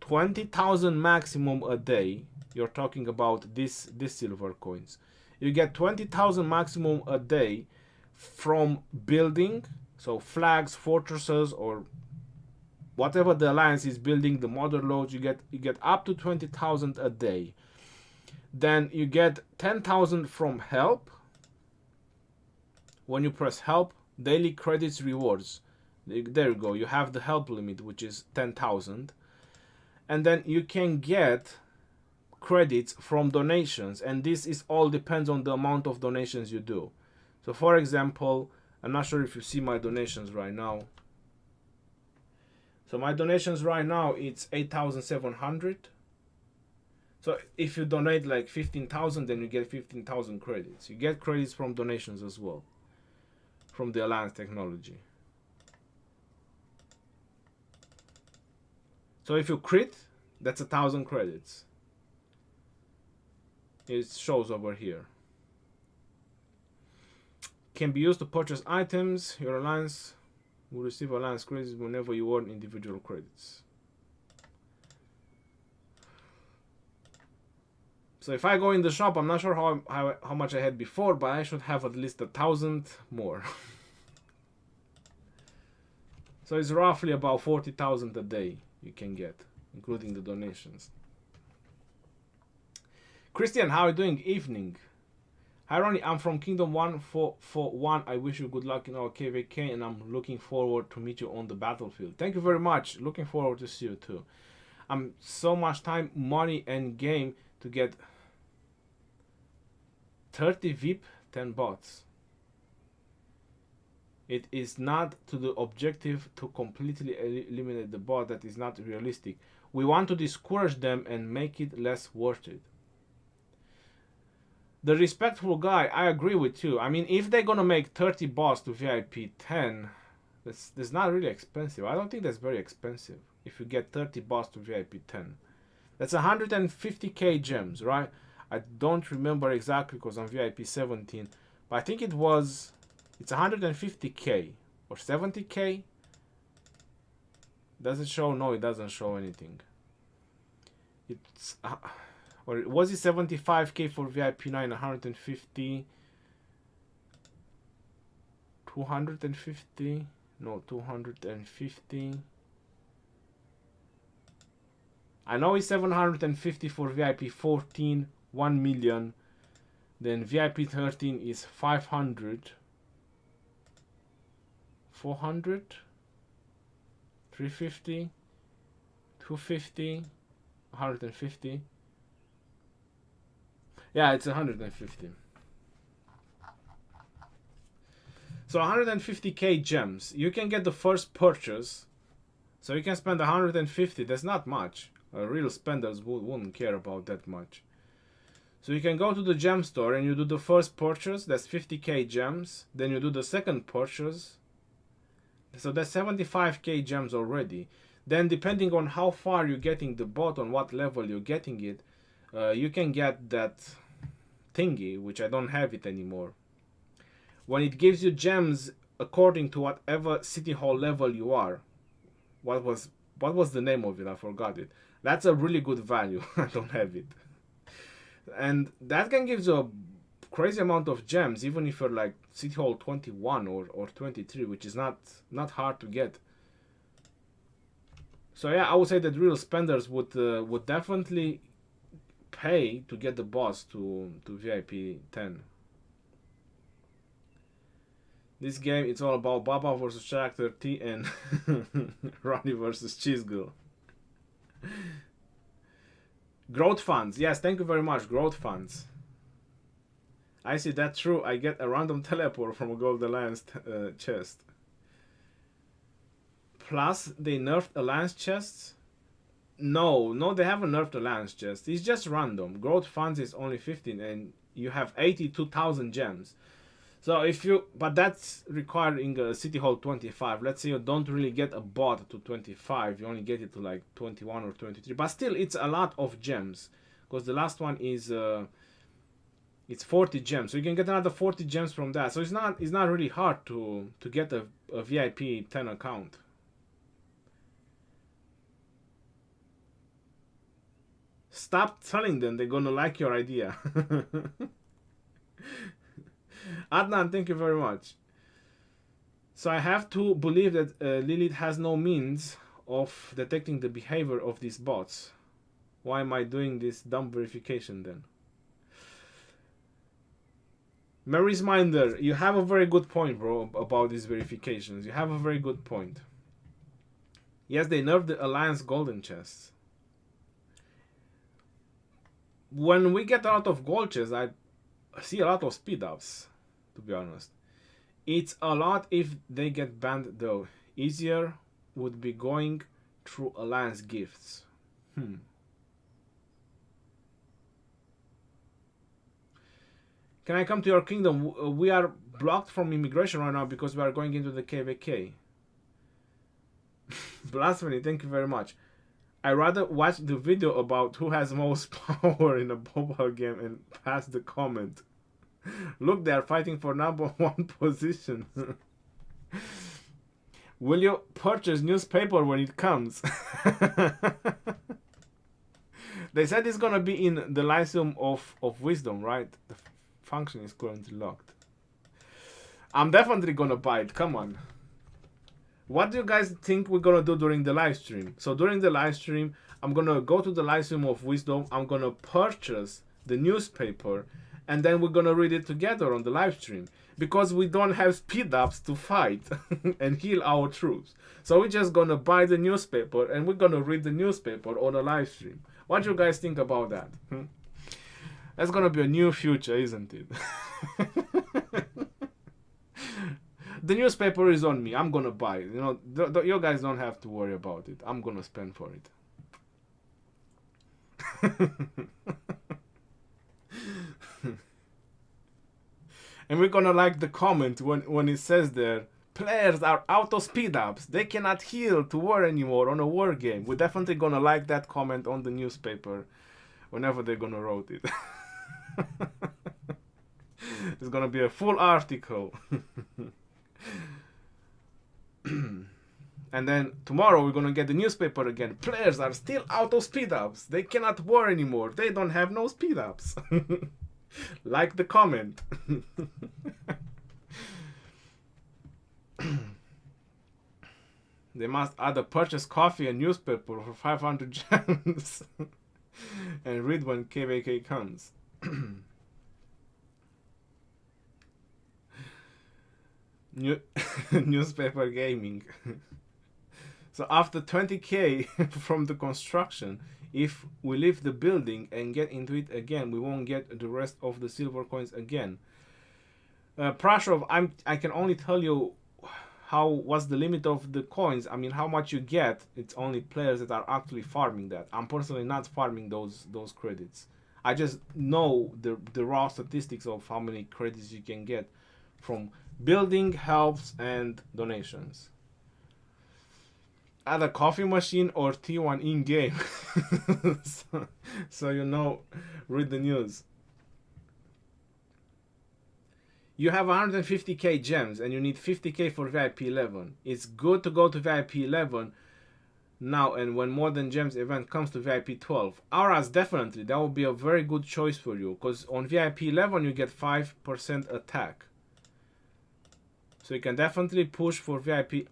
20,000 maximum a day. You're talking about this silver coins. You get 20,000 maximum a day from building, so flags, fortresses, or whatever the alliance is building, the mother loads. You get up to 20,000 a day. Then you get 10,000 from help. When you press help, daily credits rewards. There you go. You have the help limit, which is 10,000. And then you can get credits from donations, and this is all depends on the amount of donations you do. So for example, I'm not sure if you see my donations right now. So my donations right now, it's 8,700. So if you donate like 15,000, then you get 15,000 credits. You get credits from donations as well, from the Alliance technology. So if you crit, that's 1,000 credits. It shows over here. Can be used to purchase items. Your alliance will receive alliance credits whenever you earn individual credits. So if I go in the shop, I'm not sure how much I had before, but I should have at least 1,000 more. So it's roughly about 40,000 a day you can get, including the donations. Christian, how are you doing? Evening. Hi Ronnie, I'm from Kingdom 141. I wish you good luck in our KVK, and I'm looking forward to meet you on the battlefield. Thank you very much. Looking forward to see you too. I'm so much time, money, and game to get 30 VIP, 10 bots. It is not to the objective to completely eliminate the bot. That is not realistic. We want to discourage them and make it less worth it. The respectful guy, I agree with you. I mean, if they're gonna make 30 bots to VIP 10, that's not really expensive. I don't think that's very expensive. If you get 30 bots to VIP 10, that's 150k gems, right? I don't remember exactly because I'm VIP 17, but I think it's 150k or 70k. Does it show? No, it doesn't show anything. It's or was it 75k for VIP 9, 150, 250, no, 250. I know it's 750 for VIP 14, 1 million. Then VIP 13 is 500, 400, 350, 250, 150. Yeah, it's 150. So 150k gems. You can get the first purchase. So you can spend 150. That's not much. Real spenders wouldn't care about that much. So you can go to the gem store and you do the first purchase. That's 50k gems. Then you do the second purchase. So that's 75k gems already. Then depending on how far you're getting the bot, on what level you're getting it, you can get that thingy, which I don't have it anymore. When it gives you gems according to whatever city hall level you are. What was the name of it? I forgot it. That's a really good value. I don't have it. And that can give you a crazy amount of gems, even if you're like city hall 21 or 23, which is not hard to get. So yeah, I would say that real spenders would definitely pay to get the boss to VIP 10. This game, it's all about Baba versus Character T and Ronnie versus Cheese Girl. Growth funds. Yes, thank you very much. Growth funds. I see that true. I get a random teleport from a Gold Alliance chest. Plus, they nerfed Alliance chests? No, they haven't nerfed Alliance chests. It's just random. Growth funds is only 15 and you have 82,000 gems. So but that's requiring a City Hall 25. Let's say you don't really get a bot to 25, you only get it to like 21 or 23. But still, it's a lot of gems. Because the last one is, it's 40 gems. So you can get another 40 gems from that. So it's not really hard to get a VIP 10 account. Stop telling them they're gonna like your idea. Adnan, thank you very much. So I have to believe that Lilith has no means of detecting the behavior of these bots. Why am I doing this dumb verification then? Mary's Minder, you have a very good point, bro, about these verifications. You have a very good point. Yes, they nerfed the Alliance Golden Chests. When we get a lot of gold chests, I see a lot of speed ups, to be honest. It's a lot if they get banned though. Easier would be going through Alliance gifts. Can I come to your kingdom? We are blocked from immigration right now because we are going into the KVK. Blasphemy, thank you very much. I rather watch the video about who has most power in a mobile game and pass the comment. Look, they are fighting for #1 position. Will you purchase newspaper when it comes? They said it's gonna be in the Lyceum of Wisdom, right? The function is currently locked. I'm definitely gonna buy it, come on. What do you guys think we're gonna do during the live stream? So during the live stream, I'm gonna go to the Lyceum of Wisdom, I'm gonna purchase the newspaper, and then we're gonna read it together on the live stream. Because we don't have speed ups to fight and heal our troops. So we're just gonna buy the newspaper and we're gonna read the newspaper on a live stream. What do you guys think about that? That's gonna be a new future, isn't it? The newspaper is on me. I'm gonna buy it. You know, you guys don't have to worry about it. I'm gonna spend for it. And we're gonna like the comment when it says there, players are auto speed ups. They cannot heal to war anymore on a war game. We're definitely gonna like that comment on the newspaper whenever they're gonna write it. It's gonna be a full article. And then tomorrow we're gonna get the newspaper again. Players are still auto speed ups. They cannot war anymore. They don't have no speed ups. Like the comment. They must either purchase coffee and newspaper for 500 gems and read when KVK comes. Newspaper gaming. So after 20k from the construction, if we leave the building and get into it again, we won't get the rest of the silver coins again. Prashrov, I can only tell you what's the limit of the coins. I mean, how much you get. It's only players that are actually farming that. I'm personally not farming those credits. I just know the raw statistics of how many credits you can get from building, helps, and donations. Add a coffee machine or T1 in game. so you know, read the news. You have 150k gems and you need 50k for VIP 11. It's good to go to VIP 11 now, and when more than gems event comes to VIP 12. Auras, definitely, that will be a very good choice for you, because on VIP 11 you get 5% attack. So you can definitely push for VIP.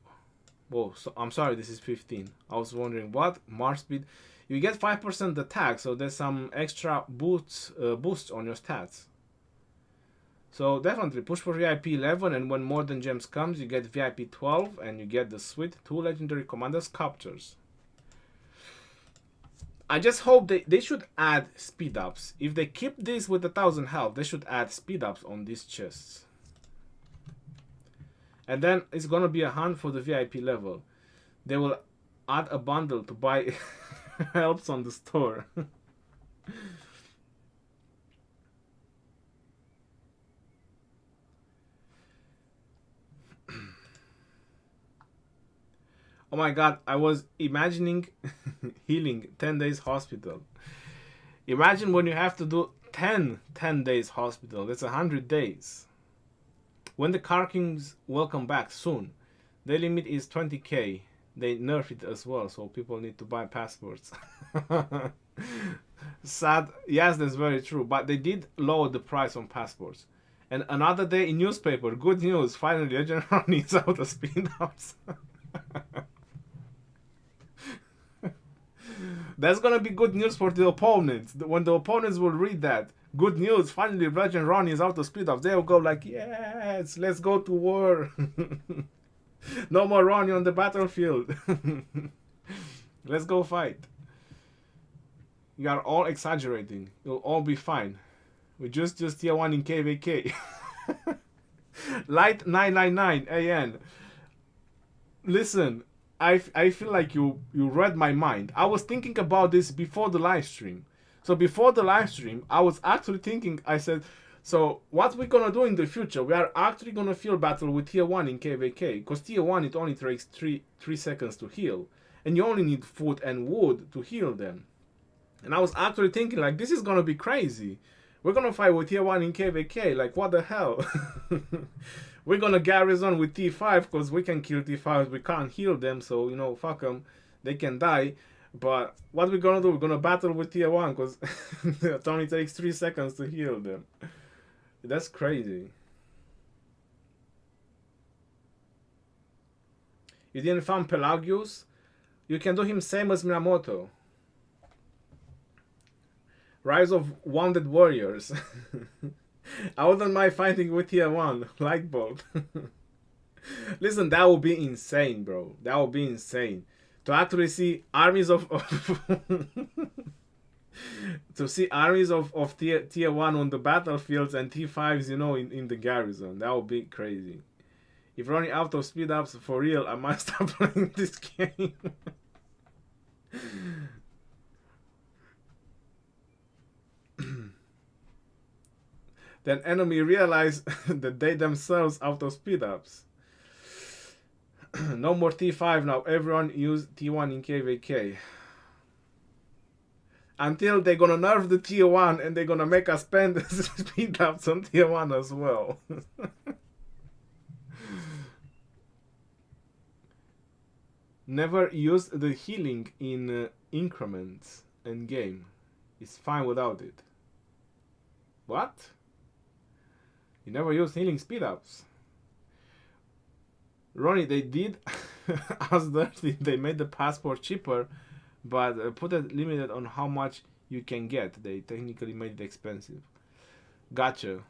Oh, so I'm sorry, this is 15. I was wondering what March speed. You get 5% attack, so there's some extra boosts on your stats. So definitely push for VIP 11, and when more than gems comes, you get VIP 12, and you get the sweet 2 legendary commander sculptures. I just hope they should add speed ups. If they keep this with 1000 health, they should add speed ups on these chests. And then it's gonna be a hunt for the VIP level. They will add a bundle to buy helps on the store. Oh my god, I was imagining healing 10 days hospital. Imagine when you have to do 10 days hospital. That's 100 days. When the Car Kings will come back soon, the limit is 20k. They nerf it as well, so people need to buy passports. Sad. Yes, that's very true. But they did lower the price on passports. And another day in newspaper. Good news. Finally, Legend Ronnie is out of speed ups. That's gonna be good news for the opponents. When the opponents will read that, good news, finally Legend Ronnie is out of speed ups, they'll go like, yes, let's go to war. No more Ronnie on the battlefield. Let's go fight. You are all exaggerating. You'll all be fine. We just tier 1 in KVK. Light 999 AN. Listen, I feel like you read my mind. I was thinking about this before the live stream. So before the live stream, I was actually thinking, I said, so what we're gonna do in the future, we are actually gonna field battle with tier 1 in KVK. Because tier 1, it only takes 3 seconds to heal. And you only need food and wood to heal them. And I was actually thinking, like, this is gonna be crazy. We're gonna fight with tier 1 in KVK, like, what the hell? We're gonna Garrison with T5, because we can kill T5s, we can't heal them, so, you know, fuck them, they can die. But what we're gonna do, we're gonna battle with tier 1, because it only takes 3 seconds to heal them. That's crazy. You didn't find Pelagius? You can do him same as Minamoto. Rise of Wounded Warriors. I wouldn't mind fighting with tier 1, Light Bolt. Listen, that would be insane, bro. That would be insane. To actually see armies of to see armies of tier 1 on the battlefields and T5s, you know, in the garrison. That would be crazy. If running out of speed ups for real, I might stop playing this game. Then enemy realize that they themselves out of speed ups. No more T5 now. Everyone use T1 in KVK. Until they're gonna nerf the tier 1 and they're gonna make us spend speed ups on tier 1 as well. Never use the healing in increments in game. It's fine without it. What? You never use healing speed ups. Ronnie, they did as dirty. They made the passport cheaper, but put it limited on how much you can get. They technically made it expensive. Gotcha.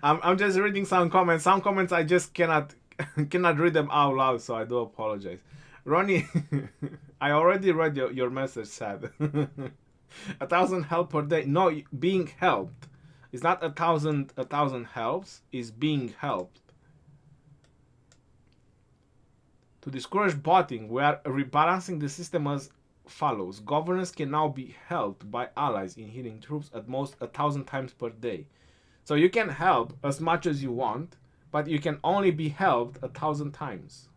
I'm just reading some comments. Some comments I just cannot read them out loud, so I do apologize. Ronnie, I already read your message, sad. 1,000 help per day. No, being helped. It's not 1,000 helps, it's being helped. To discourage botting, we are rebalancing the system as follows. Governors can now be helped by allies in healing troops at most 1,000 times per day. So you can help as much as you want, but you can only be helped 1,000 times.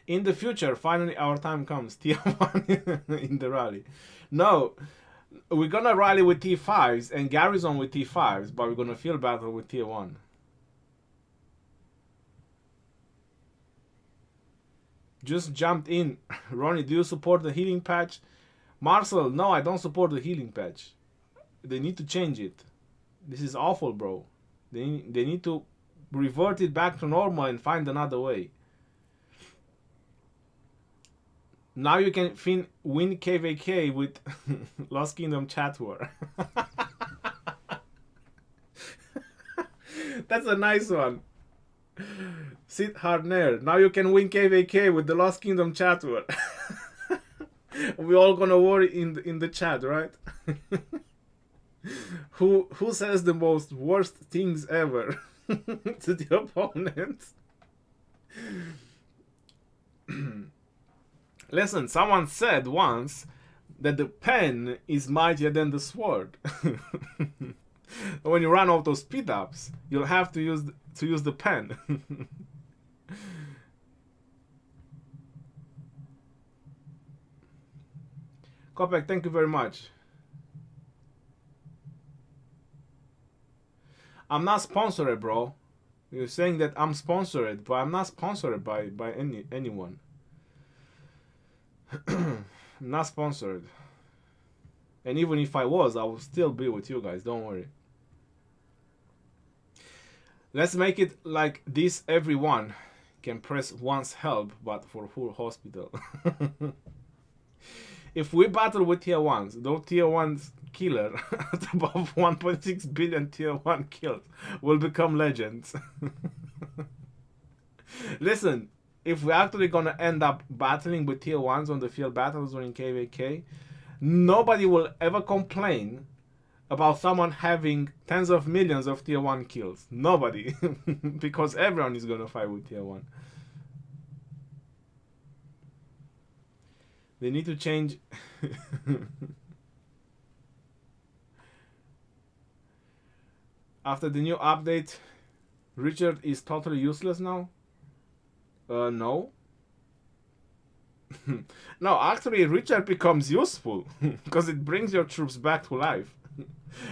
In the future, finally our time comes. Tier 1 in the rally. No, we're gonna rally with T5s and Garrison with T5s, but we're gonna field battle with Tier 1. Just jumped in. Ronnie, do you support the healing patch? Marcel, no, I don't support the healing patch. They need to change it. This is awful, bro. They need to revert it back to normal and find another way. Now you can win KVK with Lost Kingdom chat war. That's a nice one. Sid Hardner. Now you can win KVK with the Lost Kingdom chat war. We all gonna worry in the chat, right? Who says the most worst things ever to the opponent? Listen, someone said once that the pen is mightier than the sword. When you run out of speed ups, you'll have to use the pen. Kopek, thank you very much. I'm not sponsored, bro. You're saying that I'm sponsored, but I'm not sponsored by anyone. Not sponsored. And even if I was, I would still be with you guys, don't worry. Let's make it like this. Everyone can press once help, but for full hospital. If we battle with tier 1s, those tier 1s killer at above 1.6 billion tier 1 kills will become legends. Listen, if we're actually gonna end up battling with tier 1s on the field battles or in KVK, nobody will ever complain about someone having tens of millions of tier 1 kills. Nobody. Because everyone is gonna fight with tier 1. They need to change. After the new update, Richard is totally useless now? No. No, actually Richard becomes useful because it brings your troops back to life.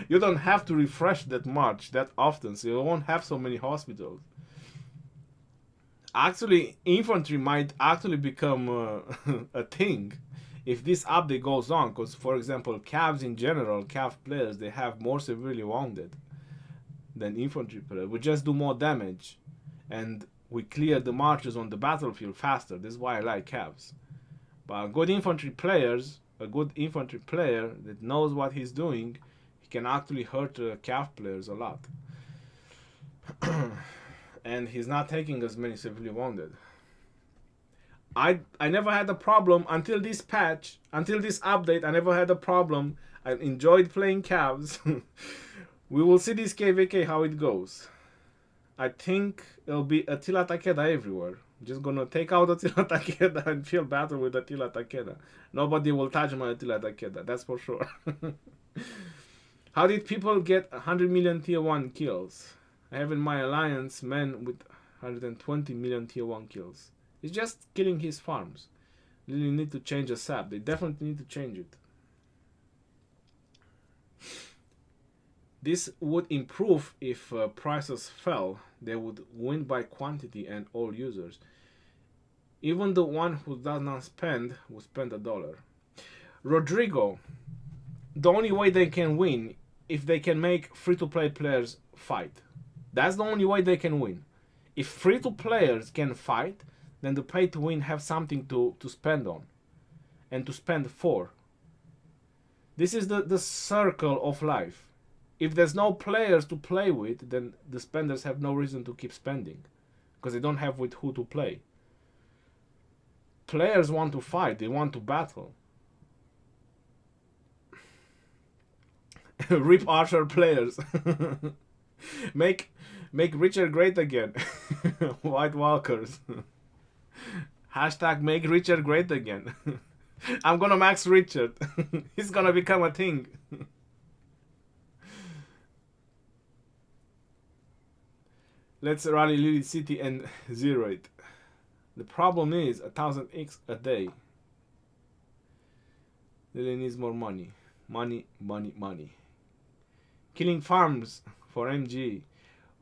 You don't have to refresh that much, that often, so you won't have so many hospitals. Actually, infantry might actually become a thing if this update goes on, because, for example, Cavs in general, Cav players, they have more severely wounded than infantry players. We just do more damage, and we clear the marches on the battlefield faster. This is why I like Cavs. But good infantry players, a good infantry player that knows what he's doing, he can actually hurt Cav players a lot. And he's not taking as many severely wounded. I never had a problem until this patch, until this update. I never had a problem. I enjoyed playing Cavs. We will see this KVK how it goes. I think it'll be Attila Takeda everywhere. I'm just gonna take out Attila Takeda and field battle with Attila Takeda. Nobody will touch my Attila Takeda, that's for sure. How did people get 100 million tier 1 kills? I have in my alliance men with 120 million tier 1 kills. It's just killing his farms. Really need to change the SAP. They definitely need to change it. This would improve if prices fell. They would win by quantity and all users. Even the one who does not spend will spend $1. Rodrigo, the only way they can win if they can make free-to-play players fight. That's the only way they can win. If free-to-players can fight, then the pay-to-win have something to spend on and to spend for. This is the circle of life. If there's no players to play with, then the spenders have no reason to keep spending because they don't have with who to play. Players want to fight, they want to battle. Rip Archer players. make Richard great again. White Walkers. Hashtag make Richard great again. I'm gonna max Richard. He's gonna become a thing. Let's rally Lily City and zero it. The problem is 1000x a day. Lily needs more money. Money, money, money. Killing farms for MG.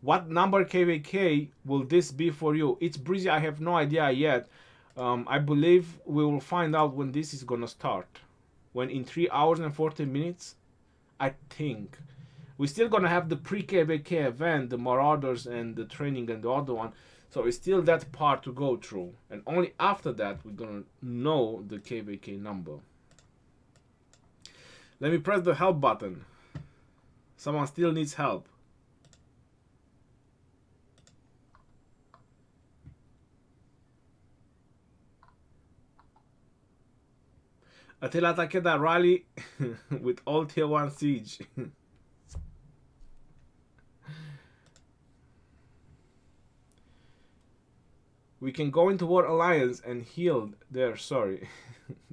What number KVK will this be for you? It's breezy, I have no idea yet. I believe we will find out when this is gonna start. When in 3 hours and 40 minutes? I think. We're still gonna have the pre-KVK event, the Marauders and the training and the other one. So it's still that part to go through. And only after that we're gonna know the KVK number. Let me press the help button. Someone still needs help. Attila Takeda rally with all tier 1 siege. We can go into War Alliance and heal there, sorry.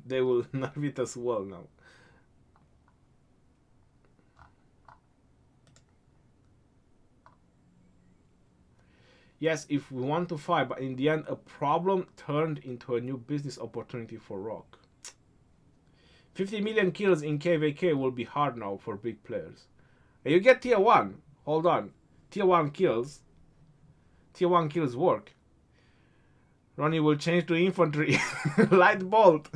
They will nerf it as well now. Yes, if we want to fight, but in the end a problem turned into a new business opportunity for Rock. 50 million kills in KVK will be hard now for big players. You get tier 1. Hold on. Tier 1 kills. Tier 1 kills work. Ronnie will change to infantry. Light bolt.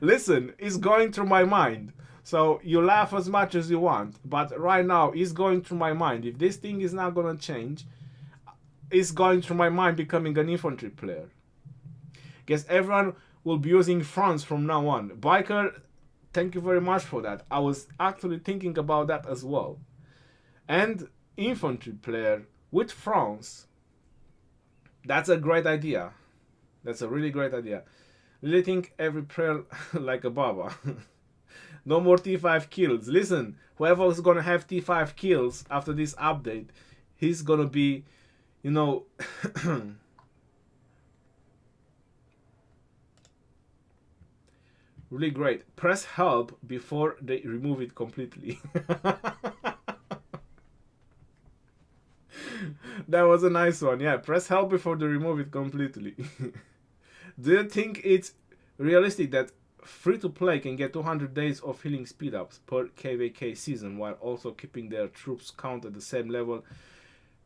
Listen, it's going through my mind. So you laugh as much as you want. But right now, it's going through my mind. If this thing is not going to change, it's going through my mind becoming an infantry player. Guess everyone will be using France from now on. Biker, thank you very much for that. I was actually thinking about that as well. And infantry player with France. That's a great idea. That's a really great idea. Really think every player like a Baba. No more T5 kills. Listen, whoever is gonna have T5 kills after this update, he's gonna be, you know, really great. Press help before they remove it completely. That was a nice one. Yeah, press help before they remove it completely. Do you think it's realistic that free-to-play can get 200 days of healing speed-ups per KVK season while also keeping their troops count at the same level?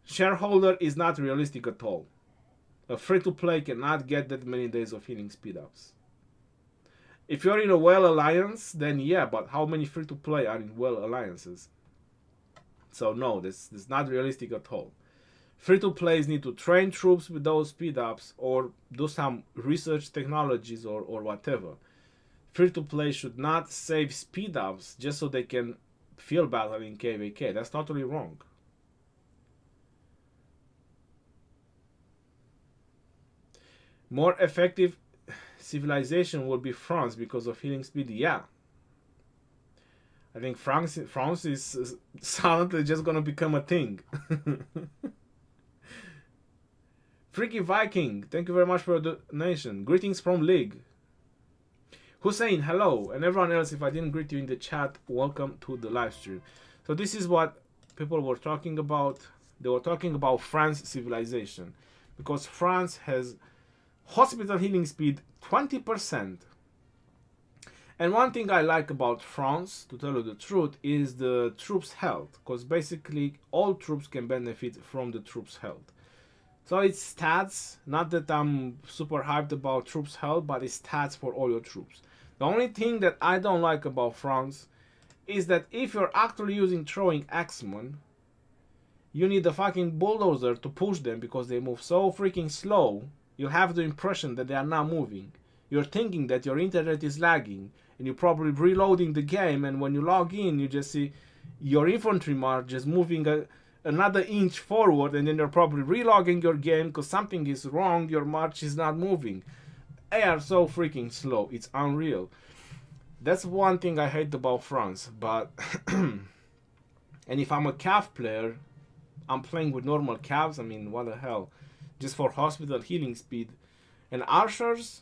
Shareholder is not realistic at all. A free-to-play cannot get that many days of healing speed-ups. If you're in a well alliance, then yeah, but how many free-to-play are in well alliances? So no, this is not realistic at all. Free-to-plays need to train troops with those speed-ups or do some research technologies or whatever. Free-to-play should not save speed-ups just so they can field battle in KVK. That's totally wrong. More effective civilization will be France because of healing speed. Yeah. I think France is silently just gonna become a thing. Freaky Viking, thank you very much for the donation. Greetings from League. Hussein, hello. And everyone else, if I didn't greet you in the chat, welcome to the live stream. So this is what people were talking about. They were talking about France civilization. Because France has hospital healing speed 20%. And one thing I like about France, to tell you the truth, is the troops' health. Because basically all troops can benefit from the troops' health. So it's stats, not that I'm super hyped about troops' health, but it's stats for all your troops. The only thing that I don't like about France is that if you're actually using throwing axemen, you need a fucking bulldozer to push them because they move so freaking slow. You have the impression that they are not moving. You're thinking that your internet is lagging and you're probably reloading the game, and when you log in you just see your infantry march just moving another inch forward, and then you're probably relogging your game because something is wrong, your march is not moving. They are so freaking slow. It's unreal. That's one thing I hate about France. But and if I'm a cav player, I'm playing with normal cavs. I mean, what the hell? Just for hospital healing speed. And archers.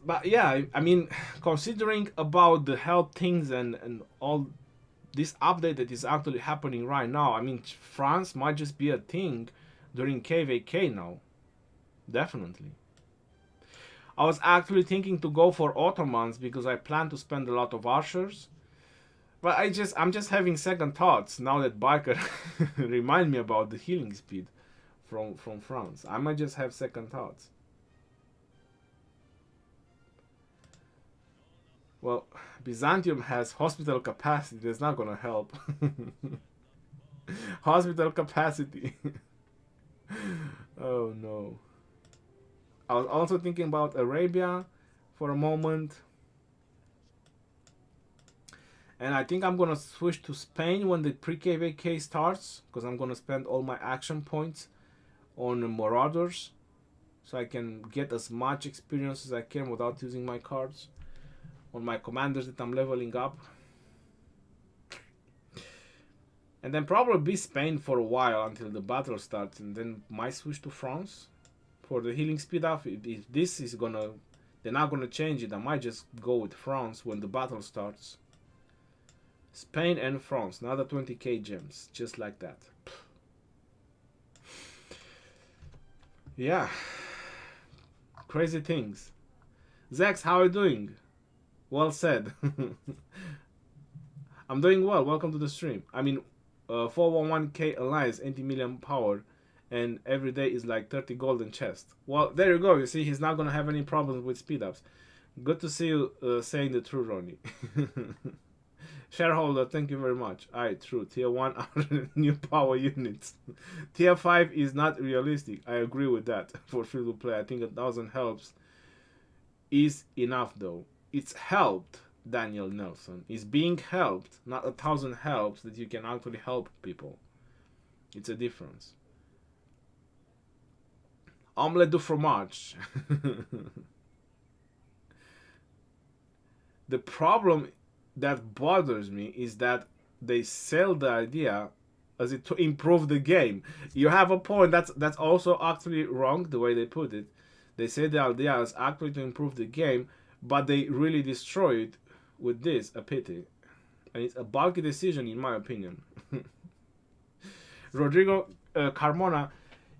But yeah, I mean, considering about the health things and all this update that is actually happening right now, I mean, France might just be a thing during KVK now. Definitely. I was actually thinking to go for Ottomans because I plan to spend a lot of archers. But I'm just having second thoughts now that Biker remind me about the healing speed from France. I might just have second thoughts. Well, Byzantium has hospital capacity. That's not gonna help. Hospital capacity. Oh no. I was also thinking about Arabia for a moment. And I think I'm gonna switch to Spain when the pre-KVK starts, because I'm gonna spend all my action points on Marauders, so I can get as much experience as I can without using my cards on my commanders that I'm leveling up. And then probably be Spain for a while until the battle starts, and then might switch to France for the healing speed up. If this is gonna, they're not gonna change it, I might just go with France when the battle starts. Spain and France, another 20k gems, just like that. Yeah, crazy things. Zex, how are you doing? Well said. I'm doing well. Welcome to the stream. I mean, 411k Alliance, 80 million power, and every day is like 30 golden chest. Well, there you go. You see, he's not gonna have any problems with speed ups. Good to see you saying the truth, Ronnie. Shareholder, thank you very much. Alright, true. Tier 1 are new power units. Tier 5 is not realistic. I agree with that for free to play. I think 1,000 helps is enough though. It's helped, Daniel Nelson. It's being helped, not 1,000 helps that you can actually help people. It's a difference. Omelette du fromage. The problem that bothers me is that they sell the idea as it to improve the game. You have a point. That's also actually wrong the way they put it. They say the idea is actually to improve the game, but they really destroy it with this. A pity, and it's a bulky decision in my opinion. Rodrigo Carmona,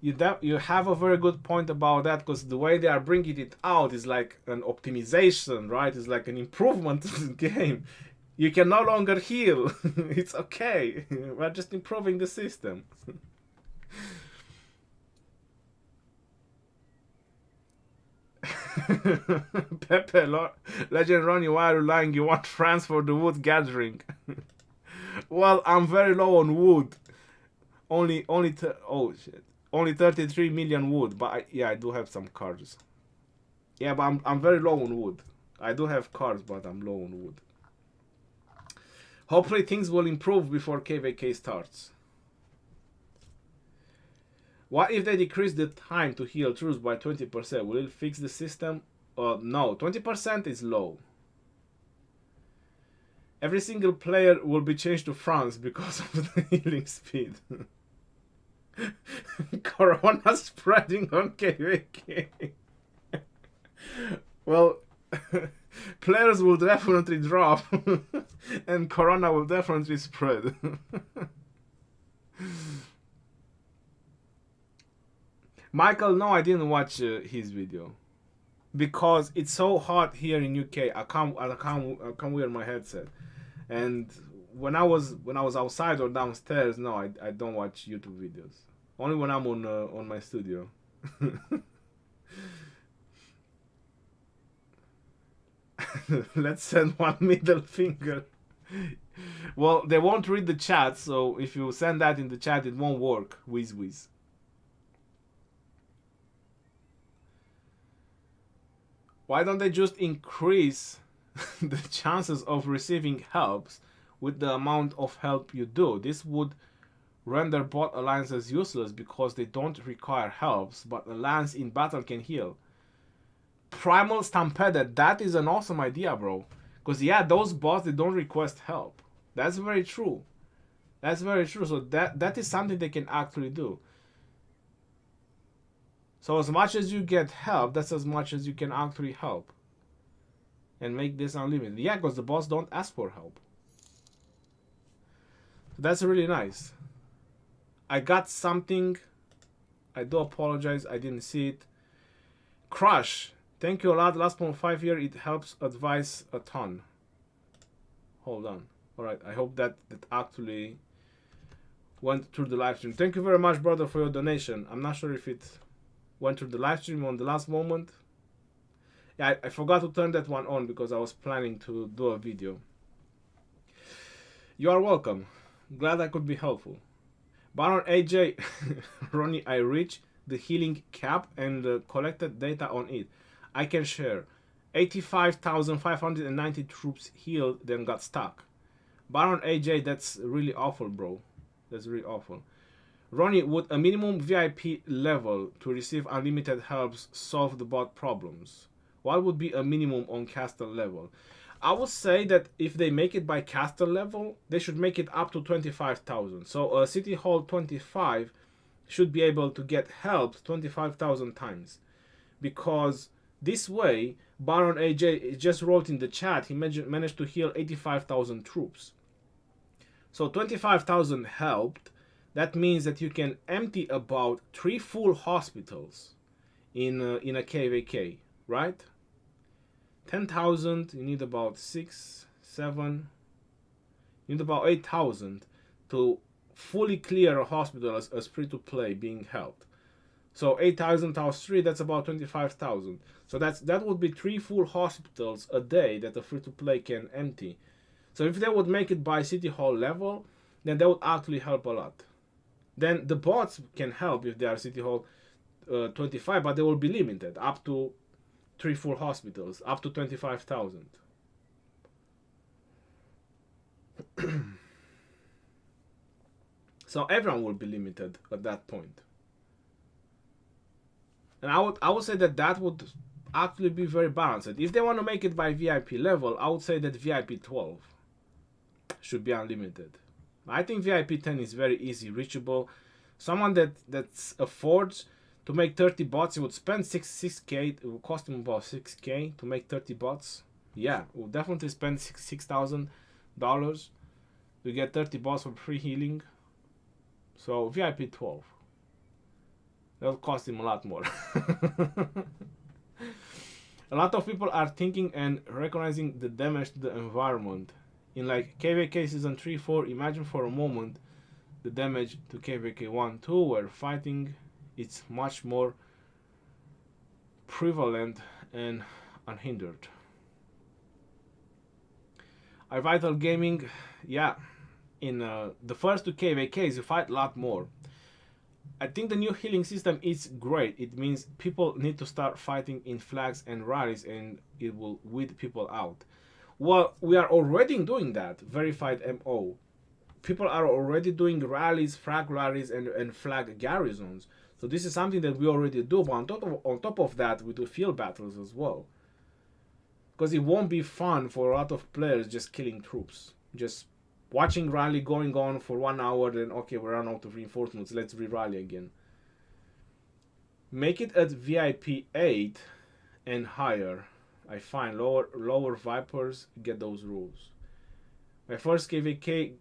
you have a very good point about that, because the way they are bringing it out is like an optimization, right? It's like an improvement to the game. You can no longer heal. It's okay. We're just improving the system. Pepe, Legend Ronnie, why are you lying? You want France for the wood gathering? Well, I'm very low on wood. Only 33 million wood, but I do have some cards. Yeah, but I'm very low on wood. I do have cards, but I'm low on wood. Hopefully things will improve before KVK starts. What if they decrease the time to heal troops by 20%? Will it fix the system? No, 20% is low. Every single player will be changed to France because of the healing speed. Corona spreading on KVK. Well, players will definitely drop and Corona will definitely spread. Michael, no, I didn't watch his video because it's so hot here in UK. I can't wear my headset. And when I was outside or downstairs, no, I don't watch YouTube videos. Only when I'm on my studio. Let's send one middle finger. Well, they won't read the chat, so if you send that in the chat, it won't work. Whiz whiz. Why don't they just increase the chances of receiving helps with the amount of help you do? This would render bot alliances useless because they don't require helps, but alliance in battle can heal. Primal Stampede, that is an awesome idea, bro. Because, yeah, those bots, they don't request help. That's very true. That's very true. So that is something they can actually do. So as much as you get help, that's as much as you can actually help. And make this unlimited. Yeah, because the bots don't ask for help. That's really nice. I got something. I do apologize. I didn't see it. Crush. Thank you a lot. Last 0.5 year. It helps advise a ton. Hold on. Alright. I hope that actually went through the live stream. Thank you very much, brother, for your donation. I'm not sure if it went through the live stream on the last moment. Yeah, I forgot to turn that one on because I was planning to do a video. You are welcome. Glad I could be helpful. Baron AJ, Ronnie, I reached the healing cap and collected data on it. I can share. 85,590 troops healed, then got stuck. Baron AJ, that's really awful, bro. That's really awful. Ronnie, would a minimum VIP level to receive unlimited helps solve the bot problems? What would be a minimum on caster level? I would say that if they make it by caster level, they should make it up to 25,000. So a City Hall 25 should be able to get help 25,000 times. Because this way, Baron AJ just wrote in the chat, he managed to heal 85,000 troops. So 25,000 helped. That means that you can empty about 3 full hospitals in a KVK, right? 10,000, you need about 6, 7, you need about 8,000 to fully clear a hospital as free-to-play being helped. So 8,000 times 3, that's about 25,000. So that would be 3 full hospitals a day that a free-to-play can empty. So if they would make it by City Hall level, then that would actually help a lot. Then the bots can help if they are City Hall 25, but they will be limited up to 3 full hospitals, up to 25,000. So everyone will be limited at that point. And I would say that would actually be very balanced. If they want to make it by VIP level, I would say that VIP 12 should be unlimited. I think VIP 10 is very easy reachable. Someone that affords to make 30 bots, it would spend 6k. It would cost him about 6k to make 30 bots. Yeah, it would definitely spend $6,000 to get 30 bots for free healing. So VIP 12. That would cost him a lot more. A lot of people are thinking and recognizing the damage to the environment. In like KVK Season 3, 4, imagine for a moment the damage to KVK 1, 2, where fighting is much more prevalent and unhindered. iVital Gaming, yeah, in the first 2 KVKs you fight a lot more. I think the new healing system is great. It means people need to start fighting in flags and rallies and it will weed people out. Well, we are already doing that, verified MO. People are already doing rallies, flag rallies, and flag garrisons. So this is something that we already do, but on top of that, we do field battles as well. Because it won't be fun for a lot of players just killing troops. Just watching rally going on for 1 hour, then okay, we run out of reinforcements, let's re-rally again. Make it at VIP 8 and higher. I find lower Vipers get those rules. My first KVK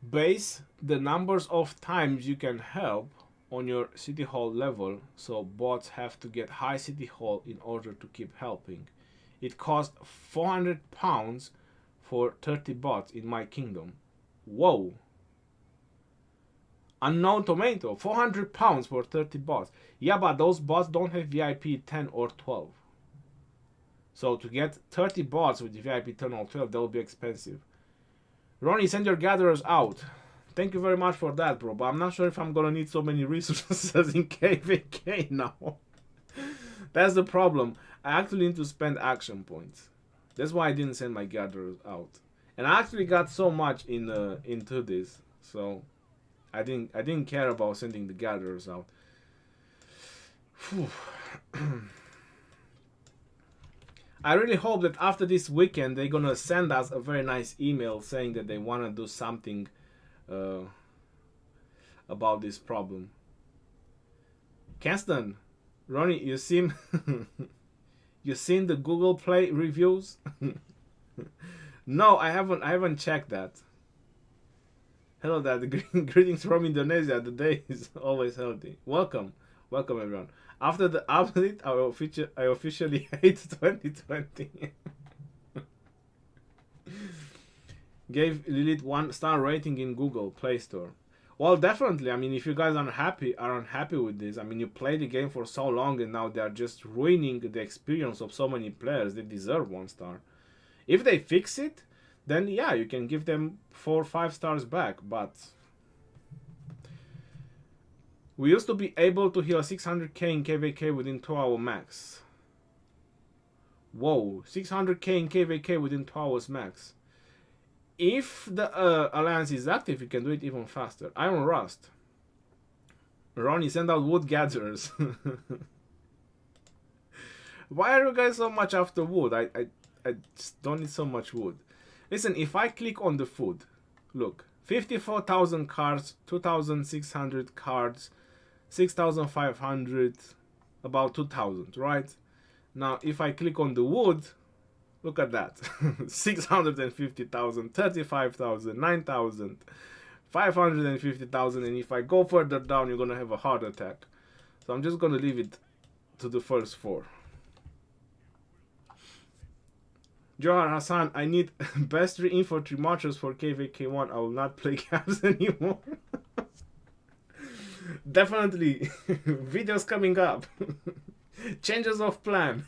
base the numbers of times you can help on your City Hall level, so bots have to get high City Hall in order to keep helping. It costs £400 for 30 bots in my kingdom. Whoa. Unknown Tomato, £400 for 30 bots. Yeah, but those bots don't have VIP 10 or 12. So to get 30 bots with VIP 10 or 12, that will be expensive. Ronnie, send your gatherers out. Thank you very much for that, bro. But I'm not sure if I'm gonna need so many resources in KVK now. That's the problem. I actually need to spend action points. That's why I didn't send my gatherers out. And I actually got so much into this, so I didn't care about sending the gatherers out. I really hope that after this weekend they're gonna send us a very nice email saying that they wanna do something about this problem. Keston, Ronnie, you seem you seen the Google Play reviews? No, I haven't checked that. Hello, Dad. Greetings from Indonesia. The day is always healthy. Welcome everyone. After the update, I officially hate 2020. Gave Lilith 1-star rating in Google Play Store. Well, definitely. I mean, if you guys aren't unhappy with this, I mean, you play the game for so long and now they are just ruining the experience of so many players. They deserve 1-star. If they fix it, then yeah, you can give them 4 or 5 stars back. But we used to be able to heal 600k in KVK within 2-hour max. Whoa, 600k in KVK within 2 hours max. If the alliance is active, you can do it even faster. Iron Rust. Ronnie, send out wood gatherers. Why are you guys so much after wood? I just don't need so much wood. Listen, if I click on the food, look, 54,000 cards, 2,600 cards, 6,500, about 2,000, right? Now, if I click on the wood, look at that. 650,000, 35,000, 9,000, 550,000. And if I go further down, you're going to have a heart attack. So I'm just going to leave it to the first 4. Johar Hassan, I need best 3 infantry marchers for KVK1. I will not play cabs anymore. Definitely. Videos coming up. Changes of plan.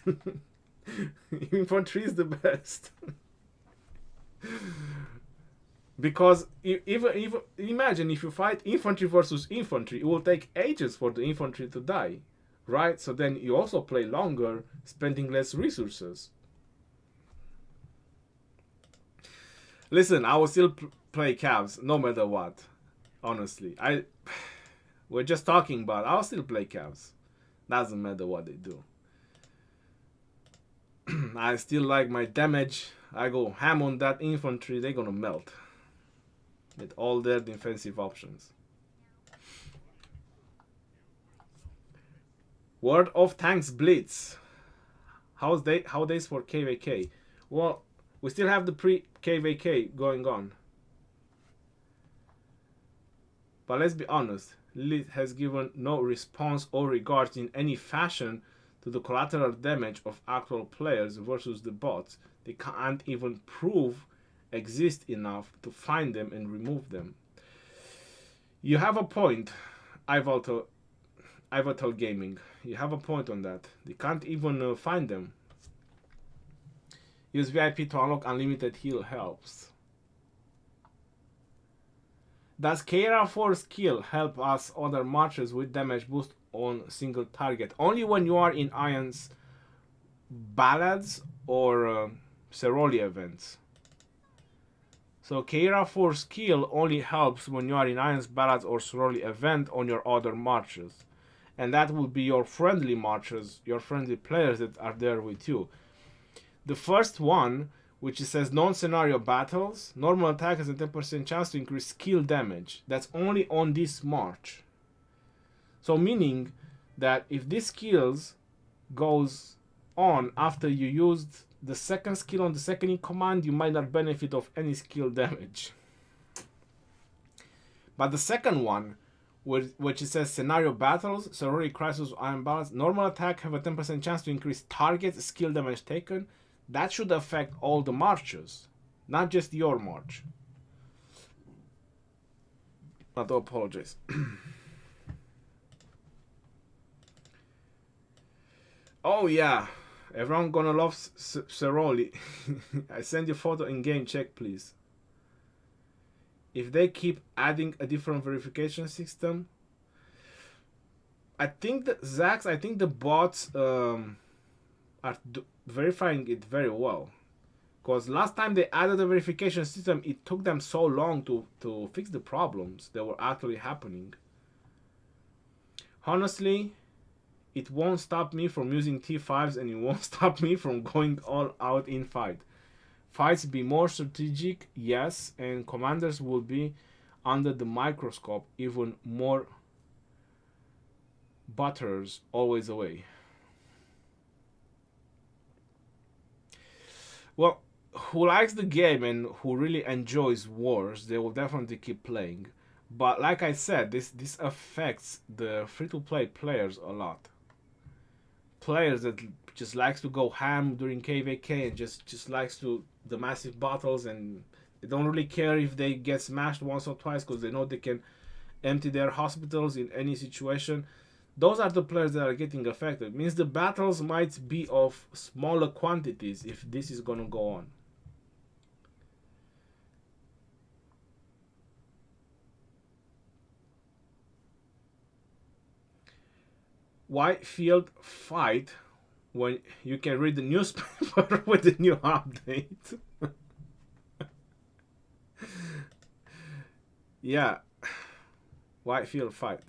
Infantry is the best. Because even imagine if you fight infantry versus infantry, it will take ages for the infantry to die, right? So then you also play longer, spending less resources. Listen, I will still play cabs no matter what. Honestly, we're just talking about. I'll still play cabs. Doesn't matter what they do. I still like my damage. I go ham on that infantry. They're gonna melt with all their defensive options. World of Tanks Blitz. How days for KVK? Well, we still have the pre-KVK going on. But let's be honest, Lilith has given no response or regard in any fashion to the collateral damage of actual players versus the bots. They can't even prove exist enough to find them and remove them. You have a point, Ivaltel Gaming. You have a point on that. They can't even find them. Use VIP to unlock unlimited heal helps. Does Keira 4 skill help us other marchers with damage boost on single target? Only when you are in Iron's ballads or Ceroli events. So Keira 4 skill only helps when you are in Iron's ballads or Ceroli event on your other marchers. And that will be your friendly marchers, your friendly players that are there with you. The first one, which says non-scenario battles, normal attack has a 10% chance to increase skill damage. That's only on this march. So meaning that if this skills goes on after you used the second skill on the second in command, you might not benefit of any skill damage. But the second one, which it says scenario battles, Sorority Crisis, Iron Balance, normal attack have a 10% chance to increase target skill damage taken. That should affect all the marches, not just your march. Not to apologize. Oh yeah, everyone gonna love Ceroli. I send you photo in game, check please. If they keep adding a different verification system, I think that Zax, I think the bots are verifying it very well. Because last time they added the verification system, it took them so long to fix the problems that were actually happening. Honestly, it won't stop me from using T5s, and it won't stop me from going all out in fight. Fights be more strategic, yes, and commanders will be under the microscope even more. Butters always away. Well, who likes the game and who really enjoys wars, they will definitely keep playing. But like I said, this affects the free-to-play players a lot. Players that just likes to go ham during KVK and just likes to the massive battles, and they don't really care if they get smashed once or twice because they know they can empty their hospitals in any situation. Those are the players that are getting affected. It means the battles might be of smaller quantities if this is gonna go on. Why field fight when you can read the newspaper with the new update? Yeah, why field fight?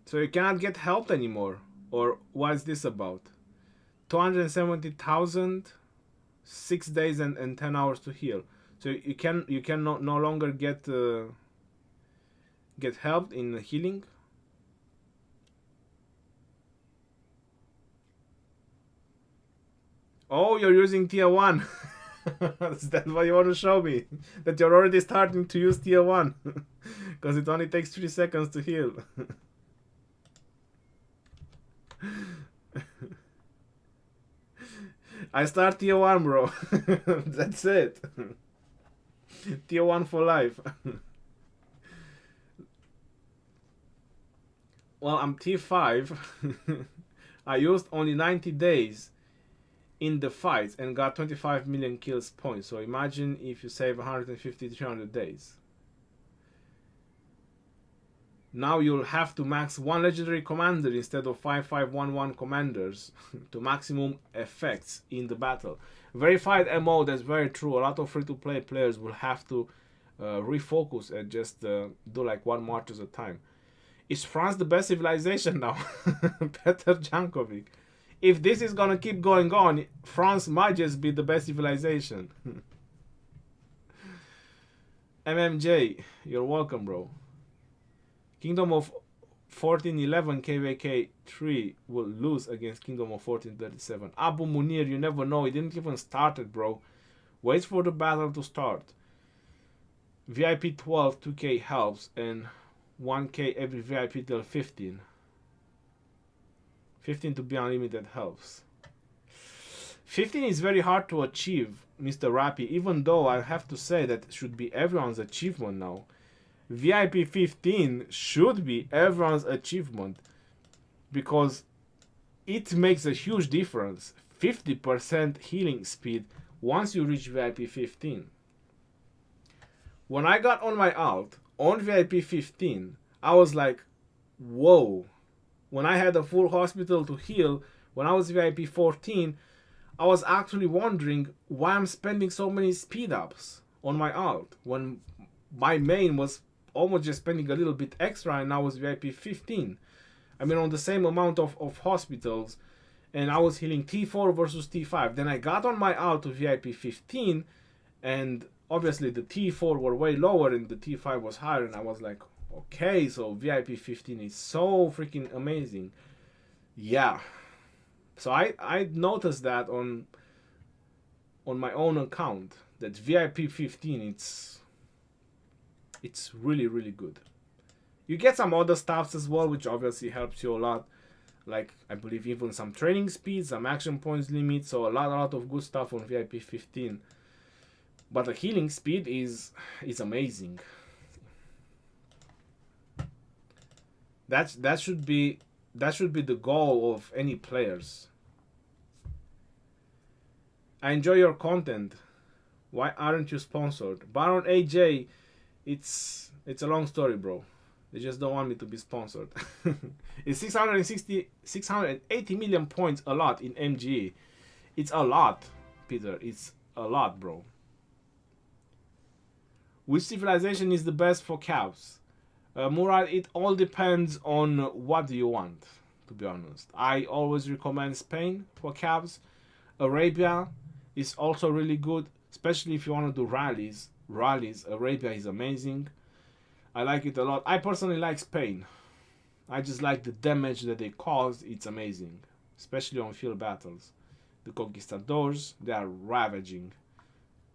So you cannot get help anymore, or what is this about? 270,000, 6 days and 10 hours to heal. So you can no longer get help in healing. Oh, you're using tier 1. That's what you want to show me. That you're already starting to use tier 1. Because it only takes 3 seconds to heal. I start tier 1, bro. That's it. Tier 1 for life. Well, I'm tier 5. I used only 90 days in the fights and got 25 million kills points. So imagine if you save 150 300 days. Now you'll have to max 1 legendary commander instead of 5511 commanders to maximum effects in the battle. Verified MO, that's very true. A lot of free-to-play players will have to refocus and just do like 1 march at a time. Is France the best civilization now? Peter Jankovic. If this is gonna keep going on, France might just be the best civilization. MMJ, you're welcome, bro. Kingdom of 1411 KVK 3 will lose against Kingdom of 1437. Abu Munir, you never know. It didn't even start it, bro. Wait for the battle to start. VIP 12 2k helps, and 1k every VIP till 15. 15 to be unlimited helps. 15 is very hard to achieve, Mr. Rappy, even though I have to say that should be everyone's achievement now. VIP 15 should be everyone's achievement because it makes a huge difference. 50% healing speed once you reach VIP 15. When I got on my alt on VIP 15, I was like, whoa. When I had a full hospital to heal, when I was VIP 14, I was actually wondering why I'm spending so many speed ups on my alt when my main was almost just spending a little bit extra and I was VIP 15. I mean, on the same amount of hospitals, and I was healing T4 versus T5. Then I got on my alt to VIP 15, and obviously the T4 were way lower and the T5 was higher, and I was like, okay, so VIP 15 is so freaking amazing. Yeah. So I noticed that on my own account, that VIP 15, it's really, really good. You get some other stuffs as well, which obviously helps you a lot. Like, I believe even some training speed, some action points limit, so a lot of good stuff on VIP 15. But the healing speed is amazing. That should be the goal of any players. I enjoy your content. Why aren't you sponsored? Baron AJ, it's a long story, bro. They just don't want me to be sponsored. Is 680 million points a lot in MGE? It's a lot, Peter. It's a lot, bro. Which civilization is the best for Cavs? Murad, it all depends on what you want, to be honest. I always recommend Spain for Cavs. Arabia is also really good, especially if you want to do rallies. Arabia is amazing. I like it a lot. I personally like Spain. I just like the damage that they cause. It's amazing, especially on field battles. The conquistadors, they are ravaging,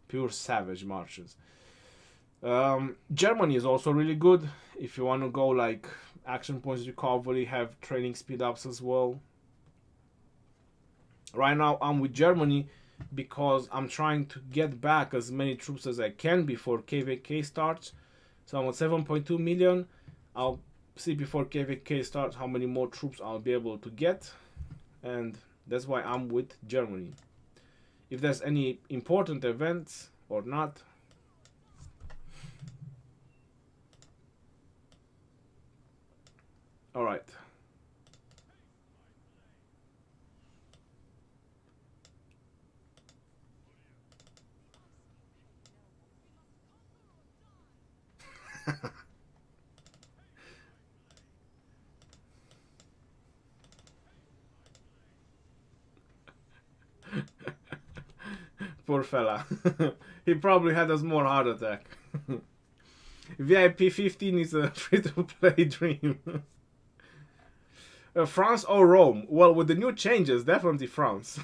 pure savage marches. Germany is also really good if you want to go like action points recovery, have training speed ups as well. Right now I'm with Germany because I'm trying to get back as many troops as I can before KVK starts. So I'm at 7.2 million. I'll see before KVK starts how many more troops I'll be able to get, and that's why I'm with Germany. If there's any important events or not. All right. Poor fella. He probably had a small heart attack. VIP 15 is a free-to-play dream. France or Rome? Well, with the new changes, definitely France.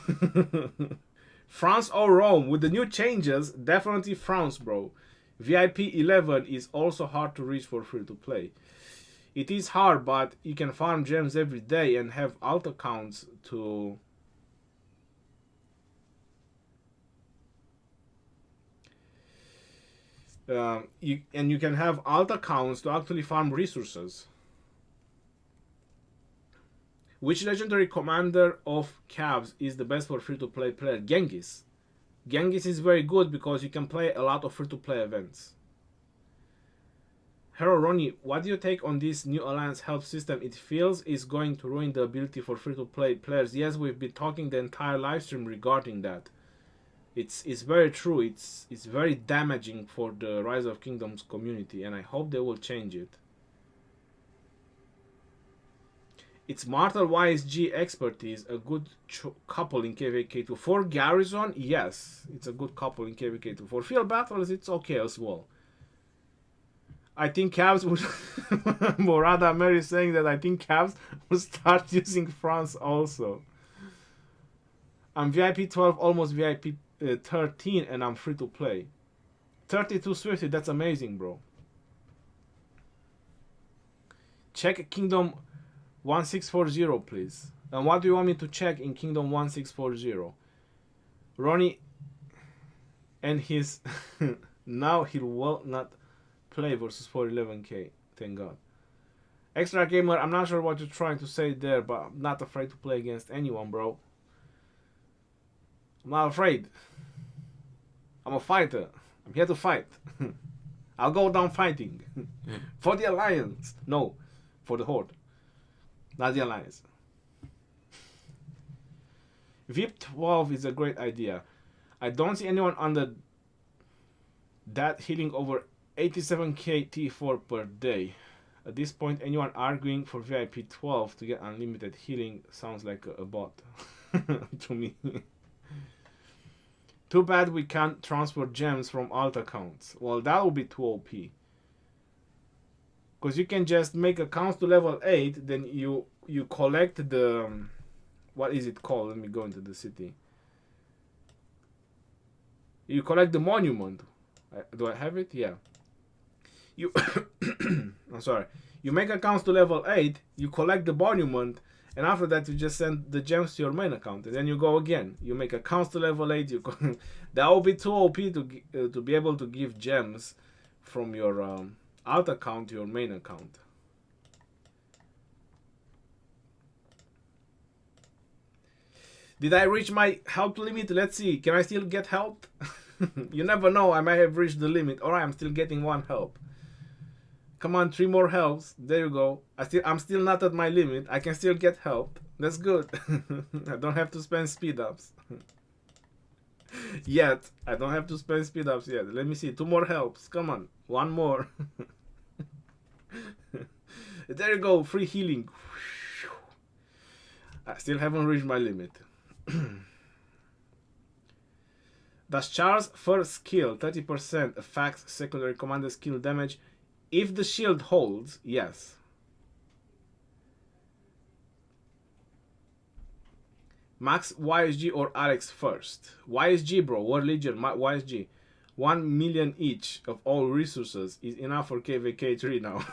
France or Rome? With the new changes, definitely France, bro. VIP 11 is also hard to reach for free-to-play. It is hard, but you can farm gems every day and have alt accounts to... you can have alt accounts to actually farm resources. Which legendary commander of Cavs is the best for free-to-play player? Genghis. Genghis is very good because you can play a lot of free-to-play events. Hero Ronnie, what do you take on this new alliance help system? It feels is going to ruin the ability for free-to-play players. Yes, we've been talking the entire live stream regarding that. It's very true. It's very damaging for the Rise of Kingdoms community, and I hope they will change it. It's Martel YSG expertise, a good couple in KVK2. For Garrison, yes, it's a good couple in KVK2. For field battles, it's okay as well. I think Cavs would... Morada Mary saying that I think Cavs will start using France also. I'm VIP 12, almost VIP 13, and I'm free to play. 32 Swifty, that's amazing, bro. Check Kingdom 1640, please. And what do you want me to check in Kingdom 1640? Ronnie and his... now he will not play versus 411k. Thank God. Extra Gamer, I'm not sure what you're trying to say there, but I'm not afraid to play against anyone, bro. I'm not afraid. I'm a fighter. I'm here to fight. I'll go down fighting. For the Alliance. No, for the Horde. Not the Alliance. VIP 12 is a great idea. I don't see anyone under that healing over 87k T4 per day. At this point, anyone arguing for VIP 12 to get unlimited healing sounds like a bot to me. Too bad we can't transfer gems from alt accounts. Well, that would be too OP. Because you can just make accounts to level 8, then you collect the... what is it called? Let me go into the city. You collect the monument. Do I have it? Yeah. You... I'm sorry. You make accounts to level 8, you collect the monument, and after that you just send the gems to your main account, and then you go again. You make accounts to level 8. That will be too OP to be able to give gems from your alt account to your main account. Did I reach my help limit? Let's see. Can I still get help? You never know. I might have reached the limit, or I'm still getting one help. Come on, 3 more helps. There you go. I'm still not at my limit. I can still get help. That's good. I don't have to spend speed ups. Yet. I don't have to spend speed ups yet. Let me see. 2 more helps. Come on. 1 more. There you go. Free healing. I still haven't reached my limit. Does Char's first skill 30% affects secondary commander skill damage? If the shield holds, yes. Max YSG or Alex first? YSG, bro. War Legion, YSG. 1 million each of all resources is enough for KVK3 now.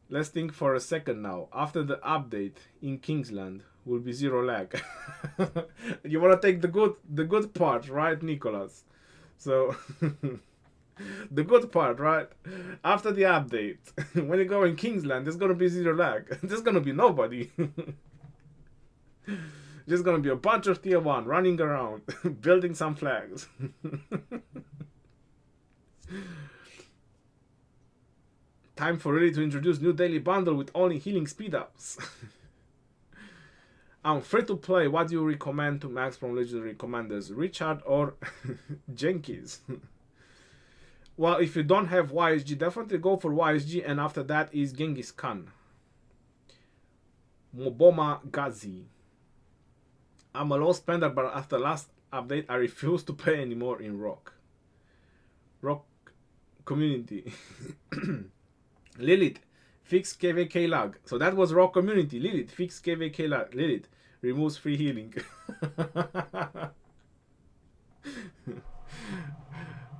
Let's think for a second now. After the update in Kingsland will be 0 lag. You wanna take the good part, right, Nicholas? So the good part, right? After the update, when you go in Kingsland, there's gonna be 0 lag. There's gonna be nobody. There's gonna be a bunch of tier 1 running around, building some flags. Time for really to introduce new daily bundle with only healing speed ups. I'm free to play. What do you recommend to max from legendary commanders? Richard or Jenkins? Well, if you don't have YSG, definitely go for YSG, and after that is Genghis Khan. Moboma Gazi. I'm a low spender, but after last update, I refuse to pay anymore in Rock. Rock community. Lilith, fix KVK lag. So that was Rock community. Lilith, fix KVK lag. Lilith, removes free healing.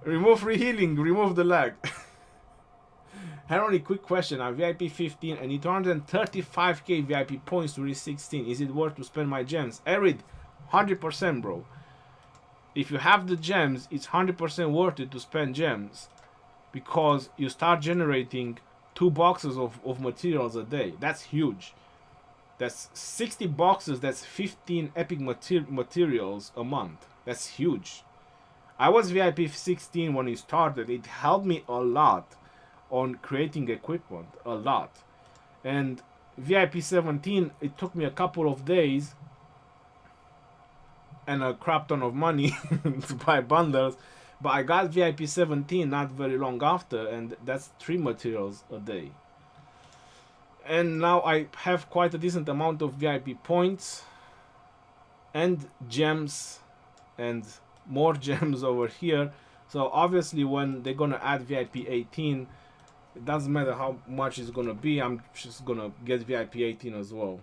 Remove free healing, remove the lag. Only quick question. I'm VIP 15 and need 235k VIP points to reach 16. Is it worth to spend my gems? Arid, 100%, bro. If you have the gems, it's 100% worth it to spend gems, because you start generating 2 boxes of materials a day. That's huge. That's 60 boxes. That's 15 epic materials a month. That's huge. I was VIP 16 when it started. It helped me a lot on creating equipment. A lot. And VIP 17, it took me a couple of days and a crap ton of money to buy bundles. But I got VIP 17 not very long after, and that's 3 materials a day. And now I have quite a decent amount of VIP points and gems and more gems over here. So obviously when they're gonna add VIP 18, it doesn't matter how much it's gonna be, I'm just gonna get VIP 18 as well.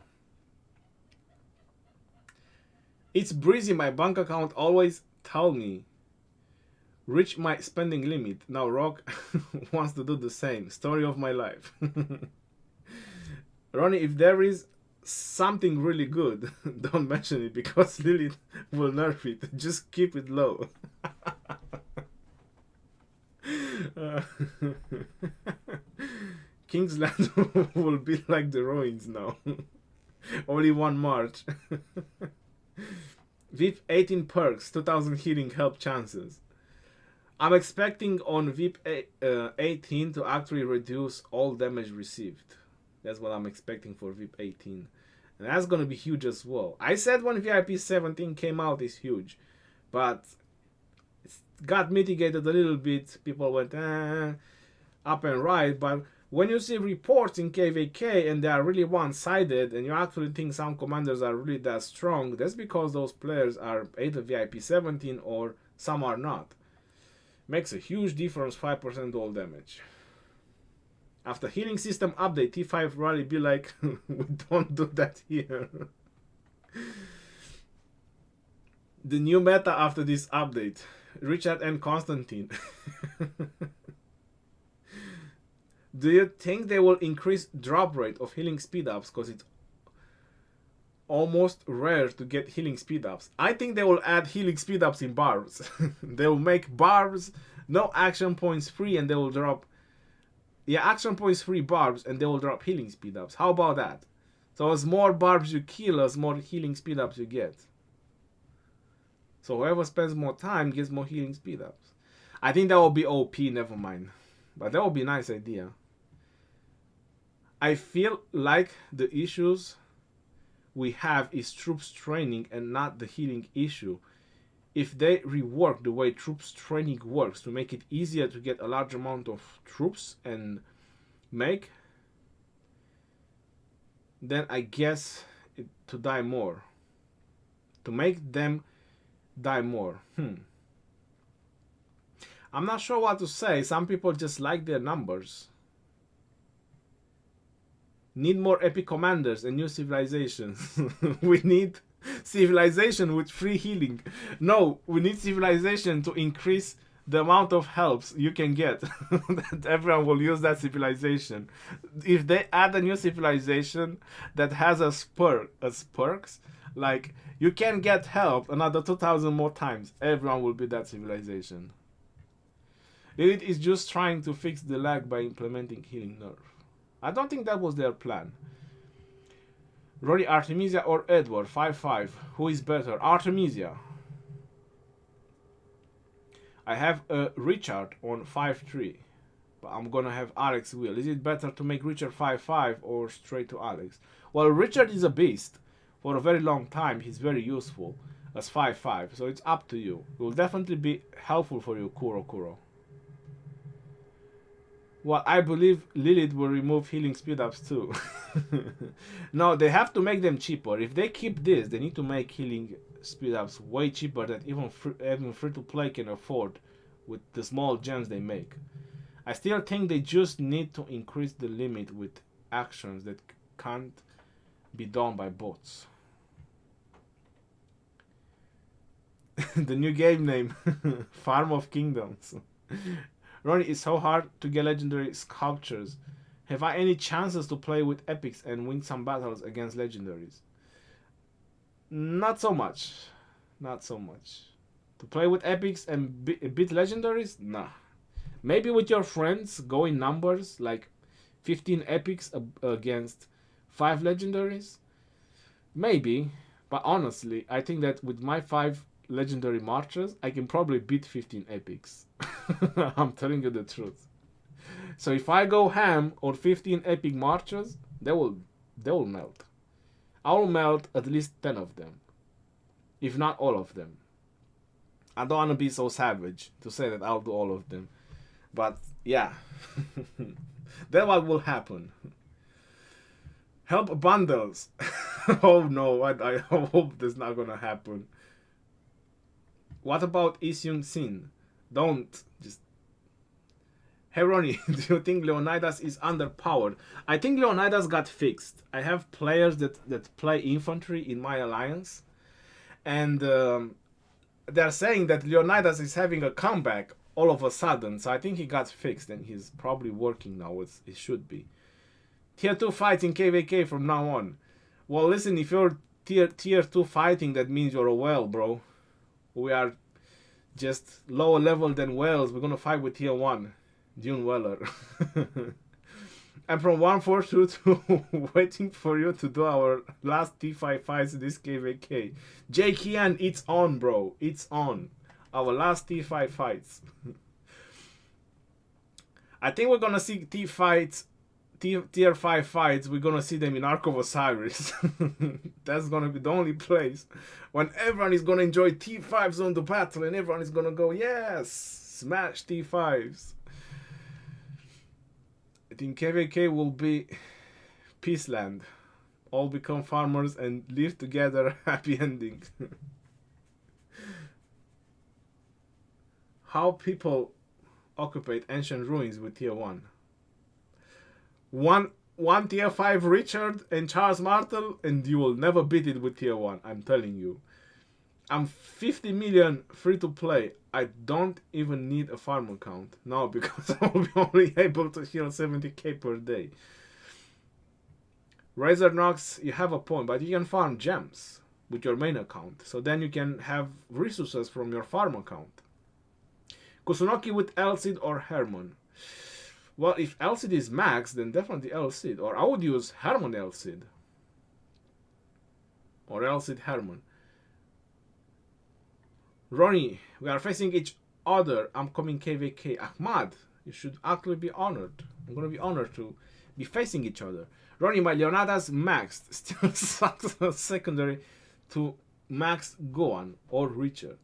It's breezy. My bank account always tell me reach my spending limit. Now Rock wants to do the same. Story of my life. Ronnie, if there is something really good, don't mention it, because Lilith will nerf it. Just keep it low. Kingsland will be like the ruins now. Only 1 March. VIP 18 perks, 2000 healing help chances. I'm expecting on VIP 18 to actually reduce all damage received. That's what I'm expecting for VIP 18. And that's going to be huge as well. I said when VIP 17 came out, it's huge. But it got mitigated a little bit. People went up and right. But when you see reports in KVK and they are really one-sided, and you actually think some commanders are really that strong, that's because those players are either VIP 17 or some are not. Makes a huge difference, 5% all damage. After healing system update, T5 rally be like, we don't do that here. The new meta after this update, Richard and Constantine. Do you think they will increase drop rate of healing speed ups, because it's almost rare to get healing speed ups? I think they will add healing speed ups in barbs. They will make barbs no action points free, and they will drop action points free barbs, and they will drop healing speed ups. How about that? So as more barbs you kill, as more healing speed ups you get. So whoever spends more time gets more healing speed ups. I think that will be OP, never mind. But that would be a nice idea. I feel like the issues we have is troops training and not the healing issue. If they rework the way troops training works to make it easier to get a large amount of troops and make, then I guess to die more. To make them die more. I'm not sure what to say. Some people just like their numbers. Need more epic commanders and new civilizations. We need civilization with free healing. No, we need civilization to increase the amount of helps you can get. That everyone will use that civilization. If they add a new civilization that has as perks, like you can get help another 2,000 more times, everyone will be that civilization. It is just trying to fix the lag by implementing healing nerf. I don't think that was their plan. Rory, Artemisia or Edward? 5-5. Who is better? Artemisia. I have a Richard on 5-3. But I'm gonna have Alex Will. Is it better to make Richard 5-5 or straight to Alex? Well, Richard is a beast. For a very long time, he's very useful as 5-5. So it's up to you. It will definitely be helpful for you, Kuro. Well, I believe Lilith will remove healing speed ups too. No, they have to make them cheaper. If they keep this, they need to make healing speed ups way cheaper that even free to play can afford with the small gems they make. I still think they just need to increase the limit with actions that can't be done by bots. The new game name, Farm of Kingdoms. Ronnie, it's so hard to get legendary sculptures. Have I any chances to play with epics and win some battles against legendaries? Not so much. Not so much. To play with epics and beat legendaries? Nah. Maybe with your friends, go in numbers, like 15 epics against 5 legendaries? Maybe. But honestly, I think that with my 5 legendary marches, I can probably beat 15 epics. I'm telling you the truth. So if I go ham on 15 epic marches, they will melt. I will melt at least 10 of them, if not all of them. I don't want to be so savage to say that I'll do all of them, but yeah, that's what will happen. Help bundles. Oh no, I hope that's not gonna happen. What about Isyung Sin? Don't just. Hey Ronnie, do you think Leonidas is underpowered? I think Leonidas got fixed. I have players that play infantry in my alliance, and they're saying that Leonidas is having a comeback all of a sudden. So I think he got fixed and he's probably working now as it should be. Tier 2 fights in KVK from now on. Well, listen, if you're tier 2 fighting, that means you're a whale, bro. We are just lower level than whales. We're gonna fight with tier 1. Dune Weller. I'm from 142 waiting for you to do our last T5 fights in this KVK. Jake Ian, it's on, bro. It's on. Our last T5 fights. I think we're gonna see tier 5 fights. We're gonna see them in Ark of Osiris. That's gonna be the only place when everyone is gonna enjoy T5s on the battle and everyone is gonna go, yes, smash T5s. I think KVK will be Peaceland. All become farmers and live together, happy ending. How people occupy ancient ruins with tier 1. One tier 5 Richard and Charles Martel, and you will never beat it with tier 1, I'm telling you. I'm 50 million free to play. I don't even need a farmer count. No, because I will be only able to heal 70k per day. Razor Nox, you have a point, but you can farm gems with your main account. So then you can have resources from your farm account. Kusunoki with Elcid or Hermon? Well, if Elcid is max, then definitely Elcid. Or I would use Hermon Elcid. Or Elcid Hermon. Ronnie, we are facing each other upcoming KVK. Ahmad, you should actually be honored. I'm gonna be honored to be facing each other. Ronnie, my Leonidas maxed still sucks secondary to max Goan or Richard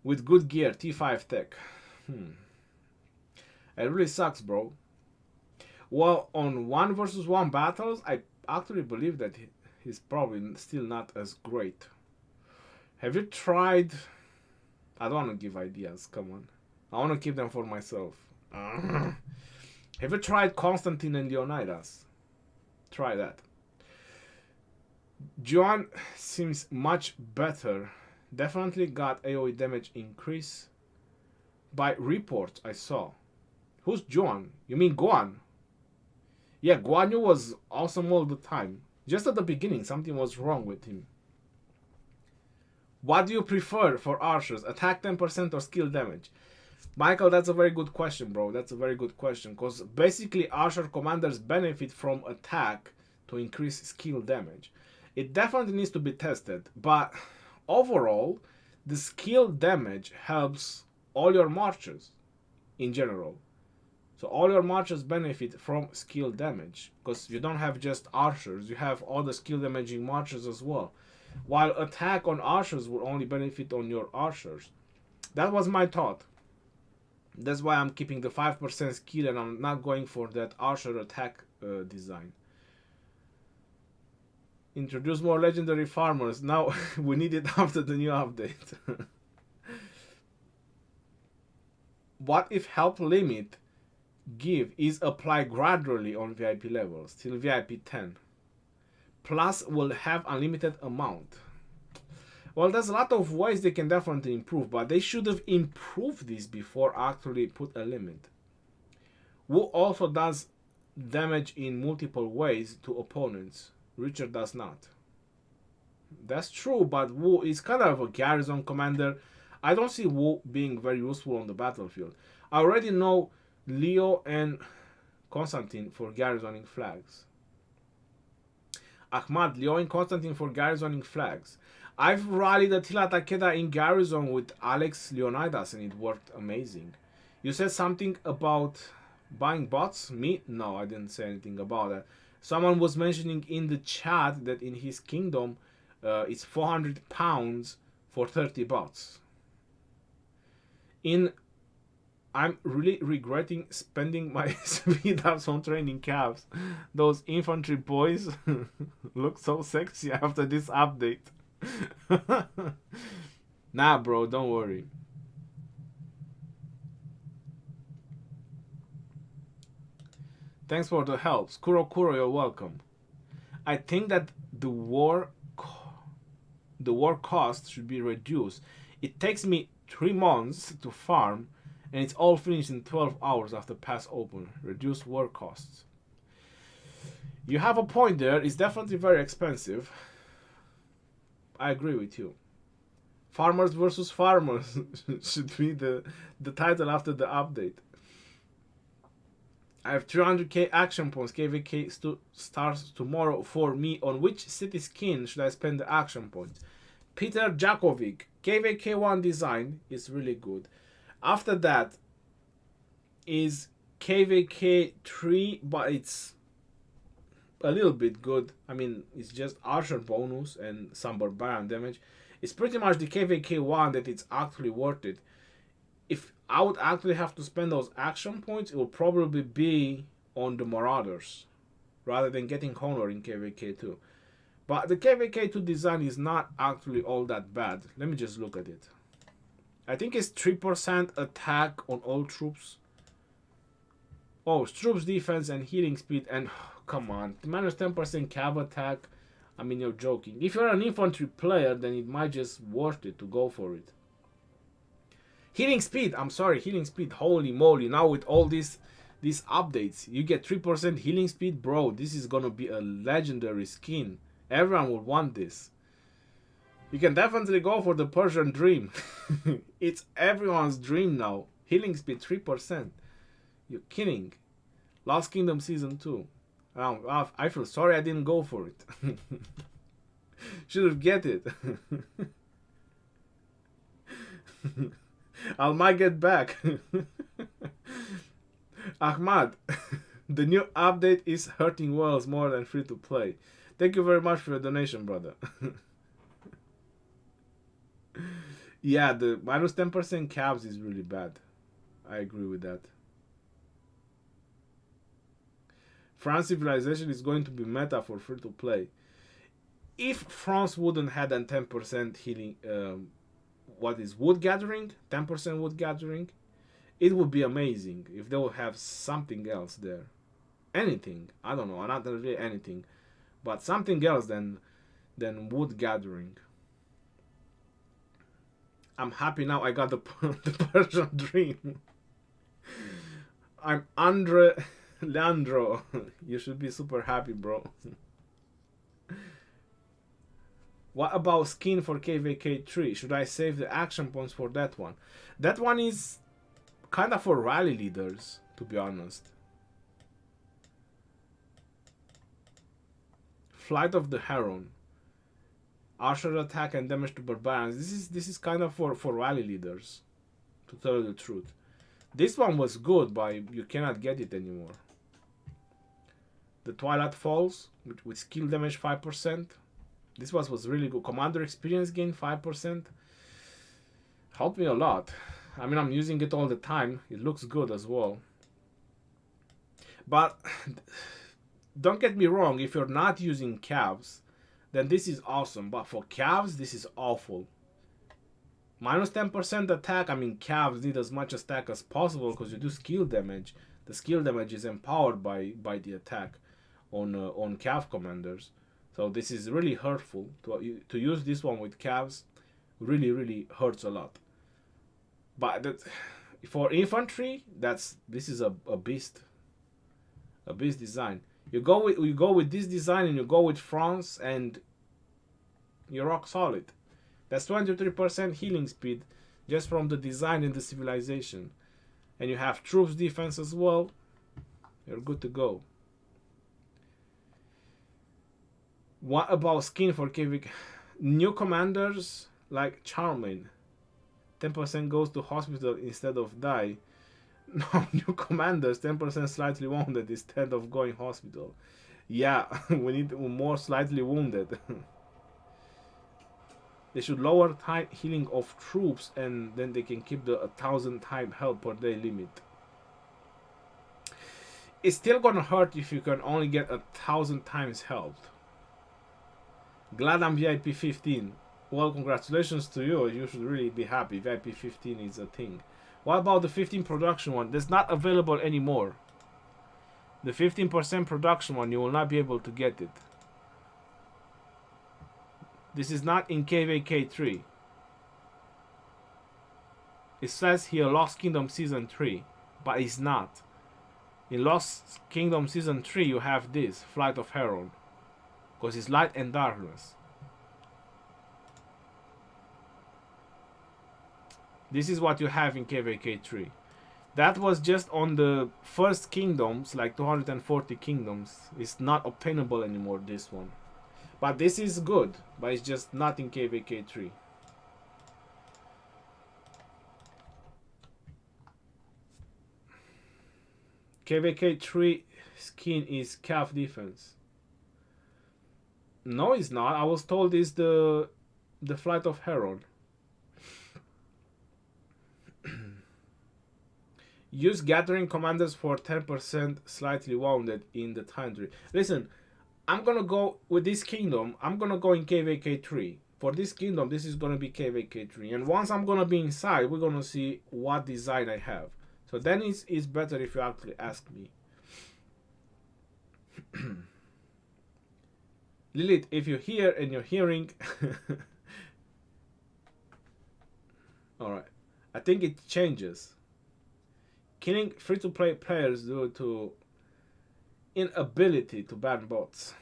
with good gear T5 tech. It really sucks, bro. Well, on 1 versus 1 battles, I actually believe that he's probably still not as great. Have you tried? I don't want to give ideas. Come on, I want to keep them for myself. Have you tried Constantine and Leonidas? Try that. Joan seems much better. Definitely got AoE damage increase by reports I saw. Who's Joan? You mean Guan? Yeah, Guan Yu was awesome all the time. Just at the beginning, something was wrong with him. What do you prefer for archers? Attack 10% or skill damage? Michael, that's a very good question, bro. That's a very good question. Because basically, archer commanders benefit from attack to increase skill damage. It definitely needs to be tested. But overall, the skill damage helps all your marchers in general. So all your marchers benefit from skill damage. Because you don't have just archers. You have all the skill damaging marchers as well. While attack on archers will only benefit on your archers. That was my thought. That's why I'm keeping the 5% skill and I'm not going for that archer attack design. Introduce more legendary farmers. Now we need it after the new update. What if help limit give is applied gradually on VIP levels till VIP 10? Plus will have unlimited amount. Well, there's a lot of ways they can definitely improve, but they should have improved this before actually put a limit. Wu also does damage in multiple ways to opponents. Richard does not. That's true, but Wu is kind of a garrison commander. I don't see Wu being very useful on the battlefield. I already know Leo and Constantine for garrisoning flags. Ahmad, Leo and Constantine for garrisoning flags. I've rallied Attila Takeda in Garrison with Alex Leonidas and it worked amazing. You said something about buying bots? Me? No, I didn't say anything about that. Someone was mentioning in the chat that in his kingdom it's 400 pounds for 30 bots. I'm really regretting spending my speed ups on training calves. Those infantry boys look so sexy after this update. Nah, bro, don't worry. Thanks for the help. Kuro, you're welcome. I think that the war cost should be reduced. It takes me 3 months to farm and it's all finished in 12 hours after pass open. Reduce war costs. You have a point there. It's definitely very expensive. I agree with you. Farmers versus farmers should be the title after the update. I have 300k action points. KVK starts tomorrow for me. On which city skin should I spend the action points? Peter Jakovic. KVK1 design is really good. After that is KVK3, but it's a little bit good. I mean, it's just archer bonus and some barbarian damage. It's pretty much the KVK1 that it's actually worth it. If I would actually have to spend those action points, it will probably be on the Marauders rather than getting Honor in KVK2. But the KVK2 design is not actually all that bad. Let me just look at it. I think it's 3% attack on all troops. Oh, troops defense and healing speed and come on, minus 10% cav attack. I mean, you're joking. If you're an infantry player, then it might just worth it to go for it. Healing speed. I'm sorry, healing speed. Holy moly! Now with all these updates, you get 3% healing speed, bro. This is gonna be a legendary skin. Everyone will want this. You can definitely go for the Persian dream. It's everyone's dream now. Healing speed 3%. You're kidding. Lost Kingdom Season 2. I feel sorry I didn't go for it. Should have get it. I might get back. Ahmad, the new update is hurting Wales more than free to play. Thank you very much for your donation, brother. Yeah, the minus 10% cabs is really bad. I agree with that. France civilization is going to be meta for free to play. If France wouldn't had a 10% healing, what is wood gathering, 10% wood gathering, it would be amazing if they would have something else there. Anything, I don't know, not really anything, but something else than wood gathering. I'm happy now I got the Persian dream. I'm Andre Leandro. You should be super happy, bro. What about skin for KVK 3? Should I save the action points for that one? That one is kind of for rally leaders, to be honest. Flight of the Heron. Archer attack and damage to barbarians. This is kind of for rally leaders, to tell you the truth. This one was good, but you cannot get it anymore. The Twilight Falls with skill damage 5%. This was really good. Commander experience gain 5%. Helped me a lot. I mean, I'm using it all the time. It looks good as well. But don't get me wrong, if you're not using calves, then this is awesome. But for calves, this is awful. Minus 10% attack. I mean, calves need as much attack as possible because you do skill damage. The skill damage is empowered by the attack on calf commanders. So this is really hurtful. To use this one with calves really hurts a lot. But for infantry, this is a beast. A beast design. You go with this design and you go with France and you're rock solid. That's 23% healing speed just from the design and the civilization. And you have troops defense as well. You're good to go. What about skin for KVK? New commanders like Charmaine. 10% goes to hospital instead of die. No, new commanders, 10% slightly wounded instead of going hospital. Yeah, we need more slightly wounded. They should lower time healing of troops and then they can keep the 1,000 time health per day limit. It's still gonna hurt if you can only get 1,000 times health. Glad I'm VIP 15. Well, congratulations to you. You should really be happy. VIP 15 is a thing. What about the 15 production one? That's not available anymore. The 15% production one, you will not be able to get it. This is not in KVK 3. It says here Lost Kingdom Season 3, but it's not. In Lost Kingdom Season 3 you have this, Flight of Herald. Because it's light and darkness. This is what you have in KVK 3. That was just on the first kingdoms, like 240 kingdoms. It's not obtainable anymore, this one. But this is good, but it's just not in KVK 3. KVK 3 skin is calf defense. No, it's not. I was told it's the Flight of Herald. Use gathering commanders for 10% slightly wounded in the time tree. Listen, I'm gonna go with this kingdom. I'm gonna go in KVK 3. For this kingdom, this is gonna be KVK 3. And once I'm gonna be inside, we're gonna see what design I have. So then it's better if you actually ask me. Lilith, if you're here and you're hearing... Alright. I think it changes. Killing free-to-play players due to inability to ban bots.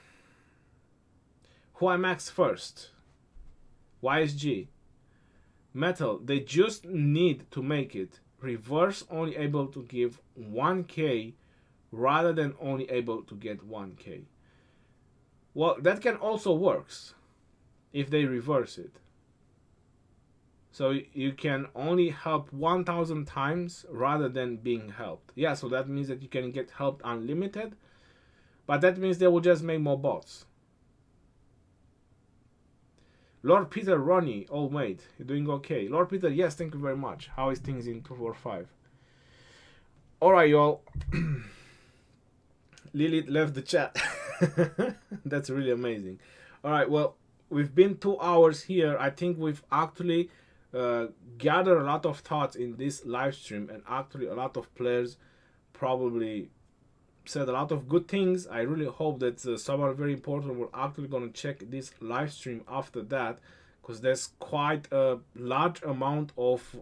Who I max first? YSG. Metal, they just need to make it reverse only able to give 1k rather than only able to get 1k. Well, that can also works if they reverse it. So you can only help 1000 times rather than being helped. Yeah, so that means that you can get helped unlimited, but that means they will just make more bots. Lord Peter Ronnie, oh mate, you're doing okay. Lord Peter, yes, thank you very much. How is things in 245? Alright, y'all. Lilith left the chat. That's really amazing. Alright, well, we've been 2 hours here. I think we've actually gathered a lot of thoughts in this live stream, and actually a lot of players probably said a lot of good things. I really hope that someone very important will actually gonna check this live stream after that, because there's quite a large amount of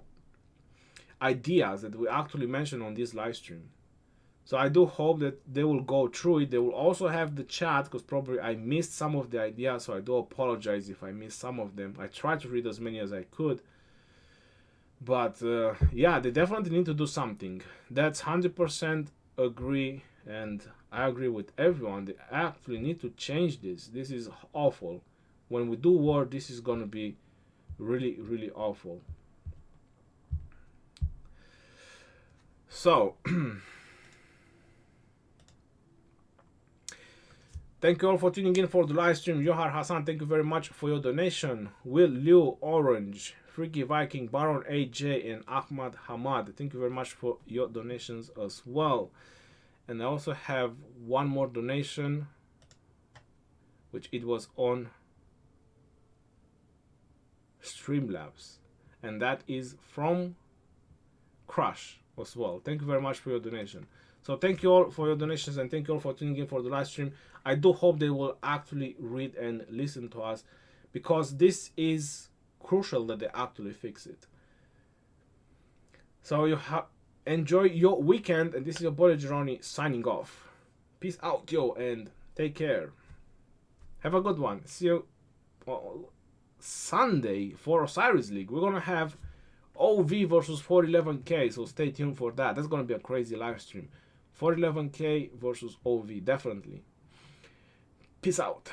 ideas that we actually mentioned on this live stream. So I do hope that they will go through it. They will also have the chat, because probably I missed some of the ideas, so I do apologize if I missed some of them. I tried to read as many as I could, but yeah, they definitely need to do something. That's 100% agree, and I agree with everyone. They actually need to change this. This is awful. When we do war, this is gonna be really, really awful. So thank you all for tuning in for the live stream. Johar Hassan, thank you very much for your donation. Will Liu Orange, Freaky Viking, Baron AJ, and Ahmad Hamad, thank you very much for your donations as well. And I also have one more donation, which it was on Streamlabs, and that is from Crush as well. Thank you very much for your donation. So thank you all for your donations, and thank you all for tuning in for the live stream. I do hope they will actually read and listen to us, because this is crucial that they actually fix it. So you enjoy your weekend, and this is your boy Geroni signing off. Peace out, yo, and take care. Have a good one. See you Sunday for Osiris League. We're gonna have OV versus 411k, so stay tuned for that. That's gonna be a crazy live stream. 411k versus OV, definitely. Peace out.